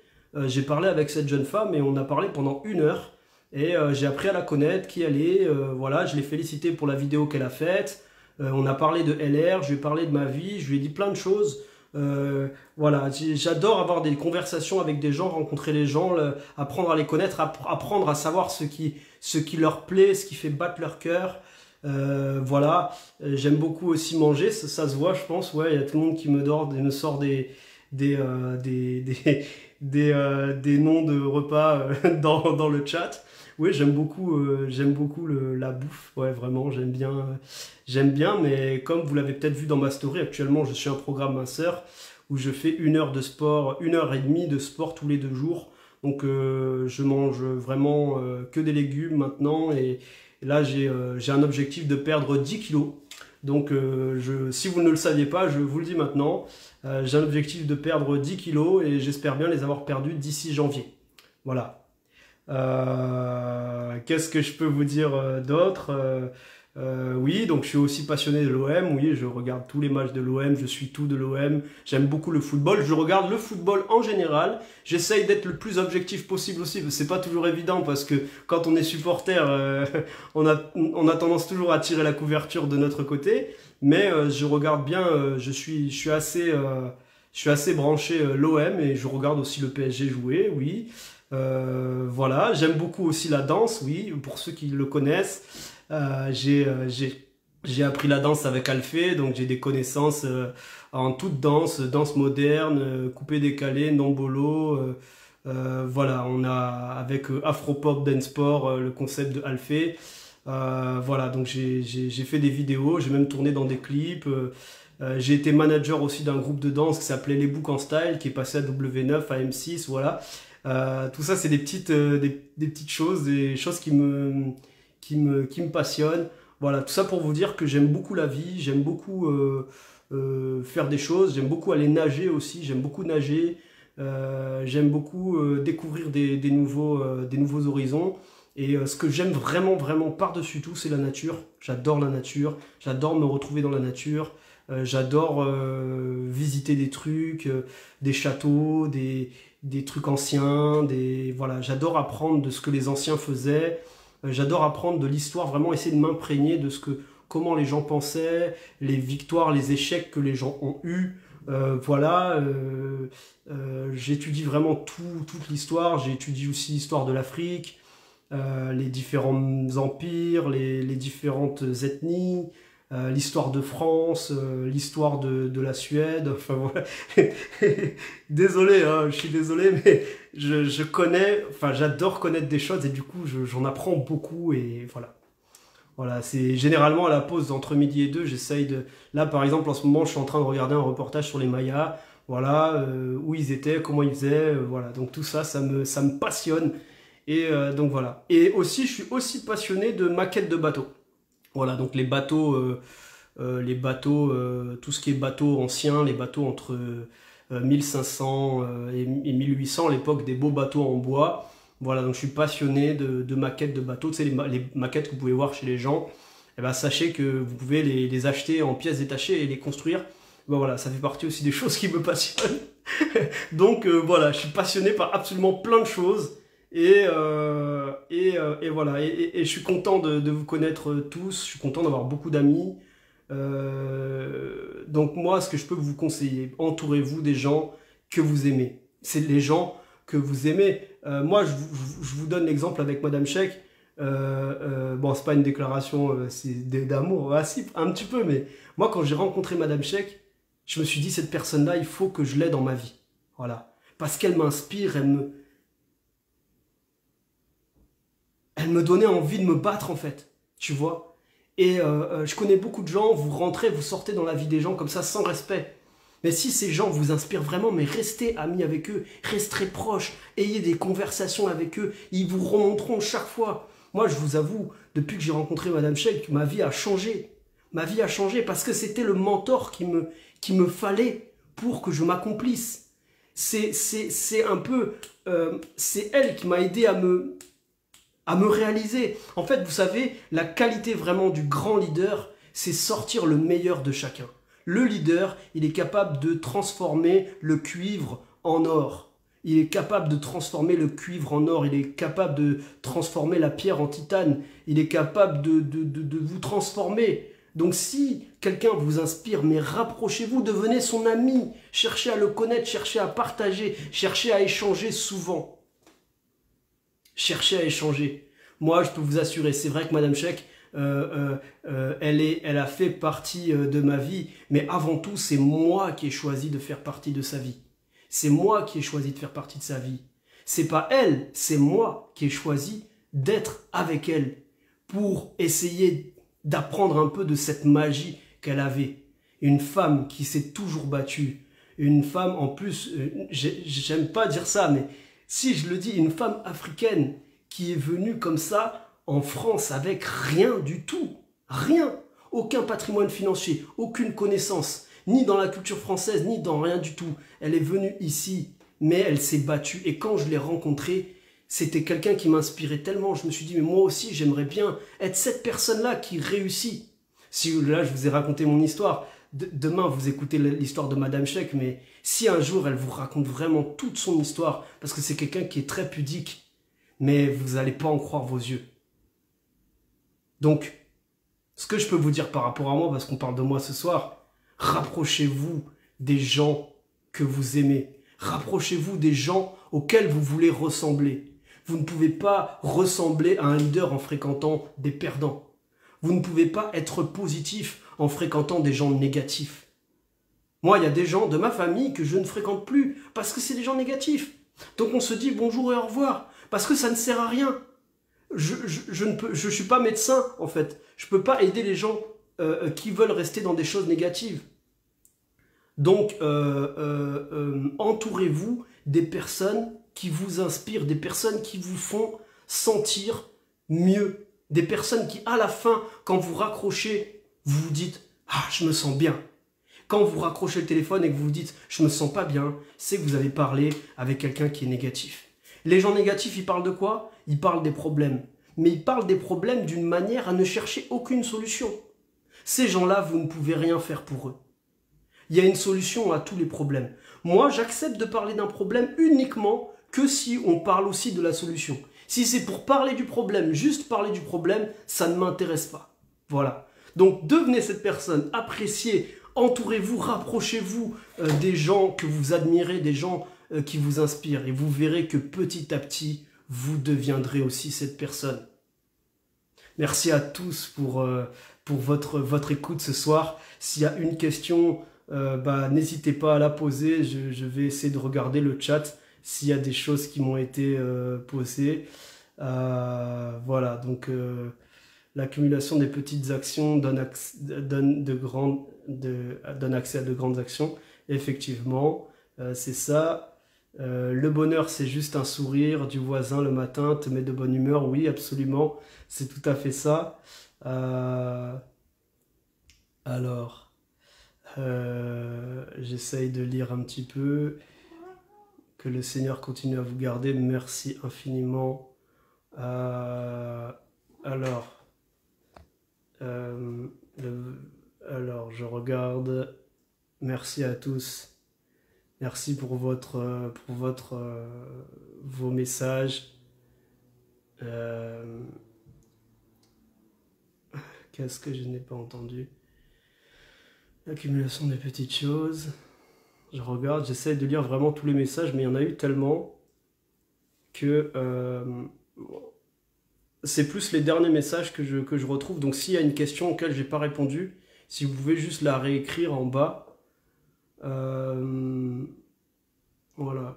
J'ai parlé avec cette jeune femme et on a parlé pendant 1 heure. Et j'ai appris à la connaître, qui elle est. Voilà, je l'ai félicité pour la vidéo qu'elle a faite. On a parlé de LR, je lui ai parlé de ma vie, je lui ai dit plein de choses. Voilà, j'adore avoir des conversations avec des gens, rencontrer les gens, apprendre à les connaître, apprendre à savoir ce qui leur plaît, ce qui fait battre leur cœur. Voilà, j'aime beaucoup aussi manger, ça se voit, je pense. Ouais, il y a tout le monde qui me sort des, des noms de repas dans le chat. Oui, j'aime beaucoup la bouffe. Ouais, vraiment, j'aime bien. Mais comme vous l'avez peut-être vu dans ma story, actuellement, je suis un programme minceur où je fais 1 heure de sport, 1 heure et demie de sport tous les 2 jours. Donc, je mange vraiment que des légumes maintenant. Et là, j'ai un objectif de perdre 10 kilos. Donc, si vous ne le saviez pas, je vous le dis maintenant. J'ai un objectif de perdre 10 kilos et j'espère bien les avoir perdus d'ici janvier. Voilà. Qu'est-ce que je peux vous dire d'autre? Oui, donc je suis aussi passionné de l'OM. Oui, je regarde tous les matchs de l'OM, je suis tout de l'OM. J'aime beaucoup le football. Je regarde le football en général. J'essaye d'être le plus objectif possible aussi. C'est pas toujours évident parce que quand on est supporter, on a tendance toujours à tirer la couverture de notre côté. Mais je regarde bien. Je suis assez branché l'OM et je regarde aussi le PSG jouer. Oui. Voilà, j'aime beaucoup aussi la danse, oui, pour ceux qui le connaissent. J'ai appris la danse avec Alphée, donc j'ai des connaissances en toute danse, danse moderne, coupé-décalé, nombolo. Voilà, on a avec Afropop Danceport le concept de Alphée. Voilà, donc j'ai fait des vidéos, j'ai même tourné dans des clips. J'ai été manager aussi d'un groupe de danse qui s'appelait Les Boucs en Style, qui est passé à W9, à M6, voilà. Tout ça, c'est des petites choses, des choses qui me passionnent. Voilà, tout ça pour vous dire que j'aime beaucoup la vie, j'aime beaucoup faire des choses, j'aime beaucoup aller nager aussi, j'aime beaucoup nager, j'aime beaucoup découvrir des nouveaux horizons. Et ce que j'aime vraiment, vraiment par-dessus tout, c'est la nature. J'adore la nature, j'adore me retrouver dans la nature. J'adore visiter des trucs, des châteaux, des trucs anciens, voilà, j'adore apprendre de ce que les anciens faisaient. J'adore apprendre de l'histoire, vraiment essayer de m'imprégner de comment les gens pensaient, les victoires, les échecs que les gens ont eus. Voilà, j'étudie vraiment toute l'histoire. J'étudie aussi l'histoire de l'Afrique, les différents empires, les différentes ethnies. L'histoire de France, l'histoire de la Suède, enfin voilà. Désolé, hein, je suis désolé, mais je connais, enfin j'adore connaître des choses et du coup j'en apprends beaucoup et voilà. Voilà, c'est généralement à la pause entre midi et 2, j'essaye de... Là par exemple en ce moment je suis en train de regarder un reportage sur les Mayas, voilà, où ils étaient, comment ils faisaient, voilà. Donc tout ça, ça me passionne et donc voilà. Et aussi je suis aussi passionné de maquettes de bateaux. Voilà, donc les bateaux, les bateaux, tout ce qui est bateaux anciens, les bateaux entre 1500 et 1800, à l'époque des beaux bateaux en bois. Voilà, donc je suis passionné de maquettes de bateaux, tu sais, les maquettes que vous pouvez voir chez les gens. Eh ben, sachez que vous pouvez les acheter en pièces détachées et les construire. Ben voilà, ça fait partie aussi des choses qui me passionnent. Donc voilà, je suis passionné par absolument plein de choses. Et voilà, et je suis content de vous connaître tous, je suis content d'avoir beaucoup d'amis. Donc moi, ce que je peux vous conseiller, entourez-vous des gens que vous aimez. C'est les gens que vous aimez. Moi, je vous donne l'exemple avec Madame Cheikh. Bon, c'est pas une déclaration d'amour, ah, si, un petit peu, mais moi, quand j'ai rencontré Madame Cheikh, je me suis dit, cette personne-là, il faut que je l'aie dans ma vie. Voilà. Parce qu'elle m'inspire, elle me donnait envie de me battre, en fait. Tu vois? Et je connais beaucoup de gens, vous rentrez, vous sortez dans la vie des gens comme ça, sans respect. Mais si ces gens vous inspirent vraiment, mais restez amis avec eux, restez proches, ayez des conversations avec eux, ils vous remonteront chaque fois. Moi, je vous avoue, depuis que j'ai rencontré Madame Cheikh, ma vie a changé. Ma vie a changé parce que c'était le mentor qu'il me fallait pour que je m'accomplisse. C'est un peu... c'est elle qui m'a aidé à me réaliser. En fait, vous savez, la qualité vraiment du grand leader, c'est sortir le meilleur de chacun. Le leader, il est capable de transformer le cuivre en or. Il est capable de transformer le cuivre en or. Il est capable de transformer la pierre en titane. Il est capable de vous transformer. Donc si quelqu'un vous inspire, mais rapprochez-vous, devenez son ami. Cherchez à le connaître, cherchez à partager, cherchez à échanger souvent. Cherchez à échanger. Moi, je peux vous assurer, c'est vrai que Madame Cheikh, elle a fait partie de ma vie, mais avant tout, c'est moi qui ai choisi de faire partie de sa vie. C'est moi qui ai choisi de faire partie de sa vie. C'est pas elle, c'est moi qui ai choisi d'être avec elle pour essayer d'apprendre un peu de cette magie qu'elle avait. Une femme qui s'est toujours battue. Une femme, en plus, j'aime pas dire ça, mais si je le dis, une femme africaine qui est venue comme ça en France avec rien du tout. Rien. Aucun patrimoine financier, aucune connaissance, ni dans la culture française, ni dans rien du tout. Elle est venue ici, mais elle s'est battue. Et quand je l'ai rencontrée, c'était quelqu'un qui m'inspirait tellement. Je me suis dit, mais moi aussi, j'aimerais bien être cette personne-là qui réussit. Si là, je vous ai raconté mon histoire, demain, vous écoutez l'histoire de Madame Cheikh, mais si un jour, elle vous raconte vraiment toute son histoire, parce que c'est quelqu'un qui est très pudique, mais vous n'allez pas en croire vos yeux. Donc, ce que je peux vous dire par rapport à moi, parce qu'on parle de moi ce soir, rapprochez-vous des gens que vous aimez. Rapprochez-vous des gens auxquels vous voulez ressembler. Vous ne pouvez pas ressembler à un leader en fréquentant des perdants. Vous ne pouvez pas être positif en fréquentant des gens négatifs. Moi, il y a des gens de ma famille que je ne fréquente plus parce que c'est des gens négatifs. Donc on se dit bonjour et au revoir parce que ça ne sert à rien. Je suis pas médecin en fait. Je peux pas aider les gens qui veulent rester dans des choses négatives. Donc entourez-vous des personnes qui vous inspirent, des personnes qui vous font sentir mieux, des personnes qui à la fin, quand vous raccrochez, vous vous dites « Ah, je me sens bien ». Quand vous raccrochez le téléphone et que vous vous dites « Je me sens pas bien », c'est que vous avez parlé avec quelqu'un qui est négatif. Les gens négatifs, ils parlent de quoi? Ils parlent des problèmes. Mais ils parlent des problèmes d'une manière à ne chercher aucune solution. Ces gens-là, vous ne pouvez rien faire pour eux. Il y a une solution à tous les problèmes. Moi, j'accepte de parler d'un problème uniquement que si on parle aussi de la solution. Si c'est pour parler du problème, juste parler du problème, ça ne m'intéresse pas. Voilà. Donc, devenez cette personne, appréciez, entourez-vous, rapprochez-vous des gens que vous admirez, des gens qui vous inspirent. Et vous verrez que petit à petit, vous deviendrez aussi cette personne. Merci à tous pour votre écoute ce soir. S'il y a une question, n'hésitez pas à la poser. Je vais essayer de regarder le chat s'il y a des choses qui m'ont été posées. Voilà, donc l'accumulation des petites actions donne accès à de grandes actions. Effectivement, c'est ça. Le bonheur, c'est juste un sourire du voisin le matin, te met de bonne humeur. Oui, absolument, c'est tout à fait ça. Alors, j'essaye de lire un petit peu. Que le Seigneur continue à vous garder. Merci infiniment. Alors, euh, le- alors, je regarde. Merci à tous. Merci vos messages. Euh, Qu'est-ce que je n'ai pas entendu? L'accumulation des petites choses. Je regarde, j'essaie de lire vraiment tous les messages, mais il y en a eu tellement que c'est plus les derniers messages que je retrouve. Donc s'il y a une question auquel j'ai pas répondu, si vous pouvez juste la réécrire en bas. Euh, voilà.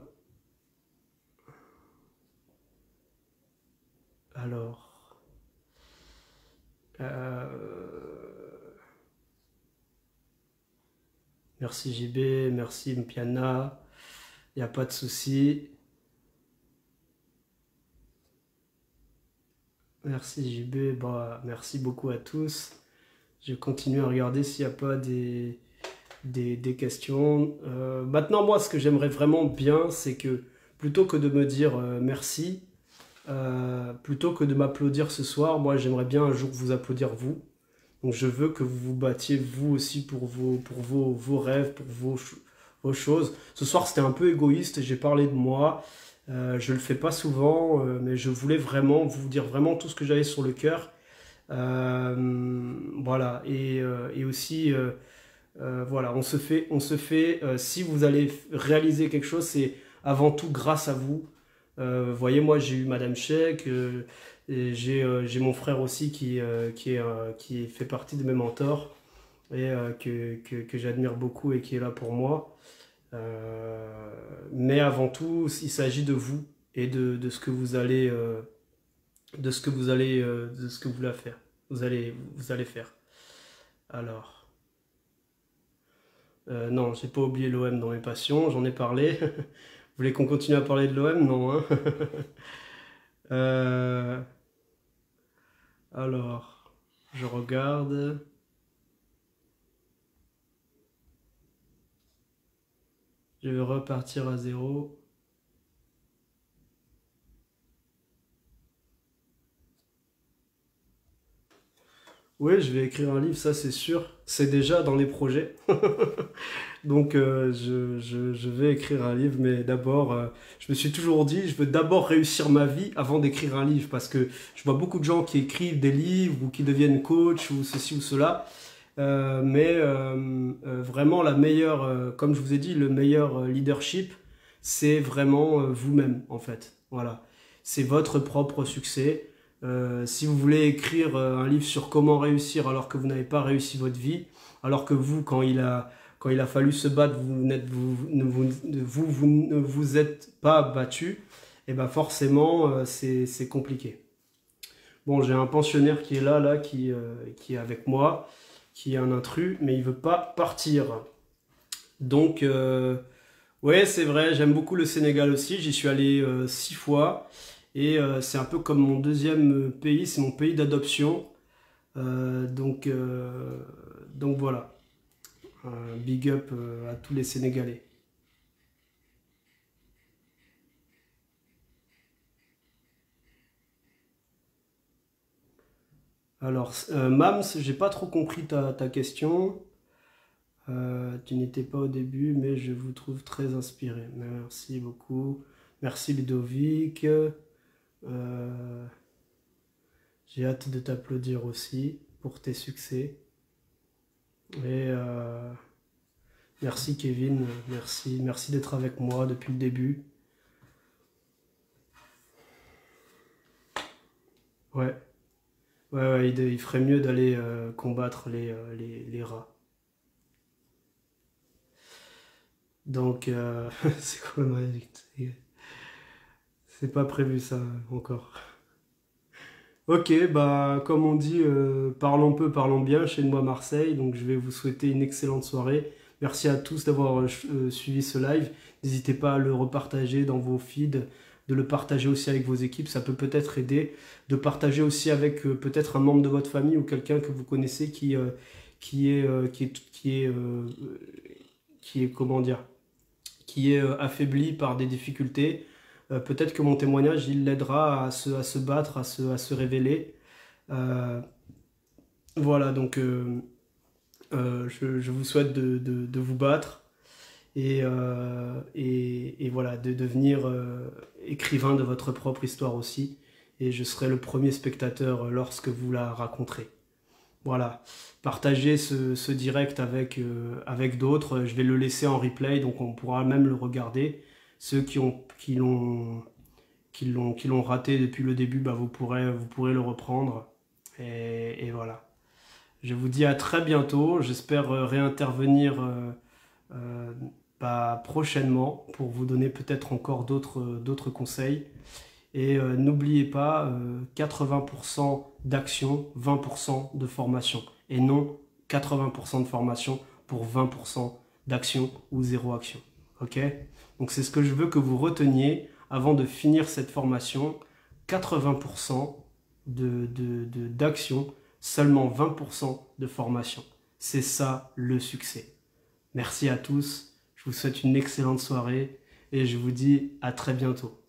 Alors. euh, Merci JB, merci Mpiana. Il n'y a pas de souci. Merci JB, bah, merci beaucoup à tous. Je continue à regarder s'il n'y a pas des questions. Maintenant, moi, ce que j'aimerais vraiment bien, c'est que plutôt que de me dire merci, plutôt que de m'applaudir ce soir, moi, j'aimerais bien un jour vous applaudir vous. Donc, je veux que vous vous battiez vous aussi vos rêves, vos choses. Ce soir, c'était un peu égoïste, j'ai parlé de moi. Je le fais pas souvent, mais je voulais vraiment vous dire vraiment tout ce que j'avais sur le cœur. Voilà, et aussi, voilà, si vous allez réaliser quelque chose, c'est avant tout grâce à vous. Voyez, moi j'ai eu Madame Cheikh, et j'ai mon frère aussi qui fait partie de mes mentors et que j'admire beaucoup et qui est là pour moi. Mais avant tout, il s'agit de vous et de ce que vous allez, de ce que vous allez faire. Vous allez faire. Alors, non, j'ai pas oublié l'OM dans mes passions, j'en ai parlé. Vous voulez qu'on continue à parler de l'OM? Non, hein. Euh, alors, je regarde. Je vais repartir à zéro. Oui, je vais écrire un livre, ça c'est sûr. C'est déjà dans les projets. Donc je vais écrire un livre, mais d'abord, je me suis toujours dit, je veux d'abord réussir ma vie avant d'écrire un livre, parce que je vois beaucoup de gens qui écrivent des livres ou qui deviennent coach ou ceci ou cela. Vraiment la meilleure, comme je vous ai dit, le meilleur leadership, c'est vraiment vous-même en fait. Voilà, c'est votre propre succès. Si vous voulez écrire un livre sur comment réussir alors que vous n'avez pas réussi votre vie, alors que vous, quand il a fallu se battre, vous ne vous êtes pas battu, et ben forcément c'est compliqué. Bon, j'ai un pensionnaire qui est là, qui est avec moi, qui est un intrus, mais il veut pas partir. Donc, ouais, c'est vrai, j'aime beaucoup le Sénégal aussi. J'y suis allé 6 fois. Et c'est un peu comme mon deuxième pays, c'est mon pays d'adoption. Euh, donc, euh, donc voilà, un big up à tous les Sénégalais. Alors, Mams, j'ai pas trop compris ta question. Tu n'étais pas au début, mais je vous trouve très inspiré. Merci beaucoup. Merci Ludovic. J'ai hâte de t'applaudir aussi pour tes succès. Et merci Kevin, merci d'être avec moi depuis le début. Ouais, ouais, il ferait mieux d'aller combattre les rats. Donc, c'est quoi le mariage? C'est pas prévu ça encore. Ok, bah comme on dit, parlons peu, parlons bien chez moi à Marseille. Donc je vais vous souhaiter une excellente soirée. Merci à tous d'avoir suivi ce live. N'hésitez pas à le repartager dans vos feeds, de le partager aussi avec vos équipes. Ça peut peut-être aider. De partager aussi avec peut-être un membre de votre famille ou quelqu'un que vous connaissez comment dire, qui est affaibli par des difficultés. Peut-être que mon témoignage, il l'aidera à se battre, à se révéler. Voilà, donc je vous souhaite de vous battre et voilà, de devenir écrivain de votre propre histoire aussi. Et je serai le premier spectateur lorsque vous la raconterez. Voilà, partagez ce direct avec d'autres. Je vais le laisser en replay, donc on pourra même le regarder. Ceux qui l'ont raté depuis le début, bah vous pourrez le reprendre. Et voilà. Je vous dis à très bientôt. J'espère réintervenir prochainement pour vous donner peut-être encore d'autres conseils. Et n'oubliez pas, 80% d'action, 20% de formation. Et non 80% de formation pour 20% d'action ou zéro action. Ok? Donc c'est ce que je veux que vous reteniez avant de finir cette formation. 80% d'action, seulement 20% de formation. C'est ça le succès. Merci à tous. Je vous souhaite une excellente soirée et je vous dis à très bientôt.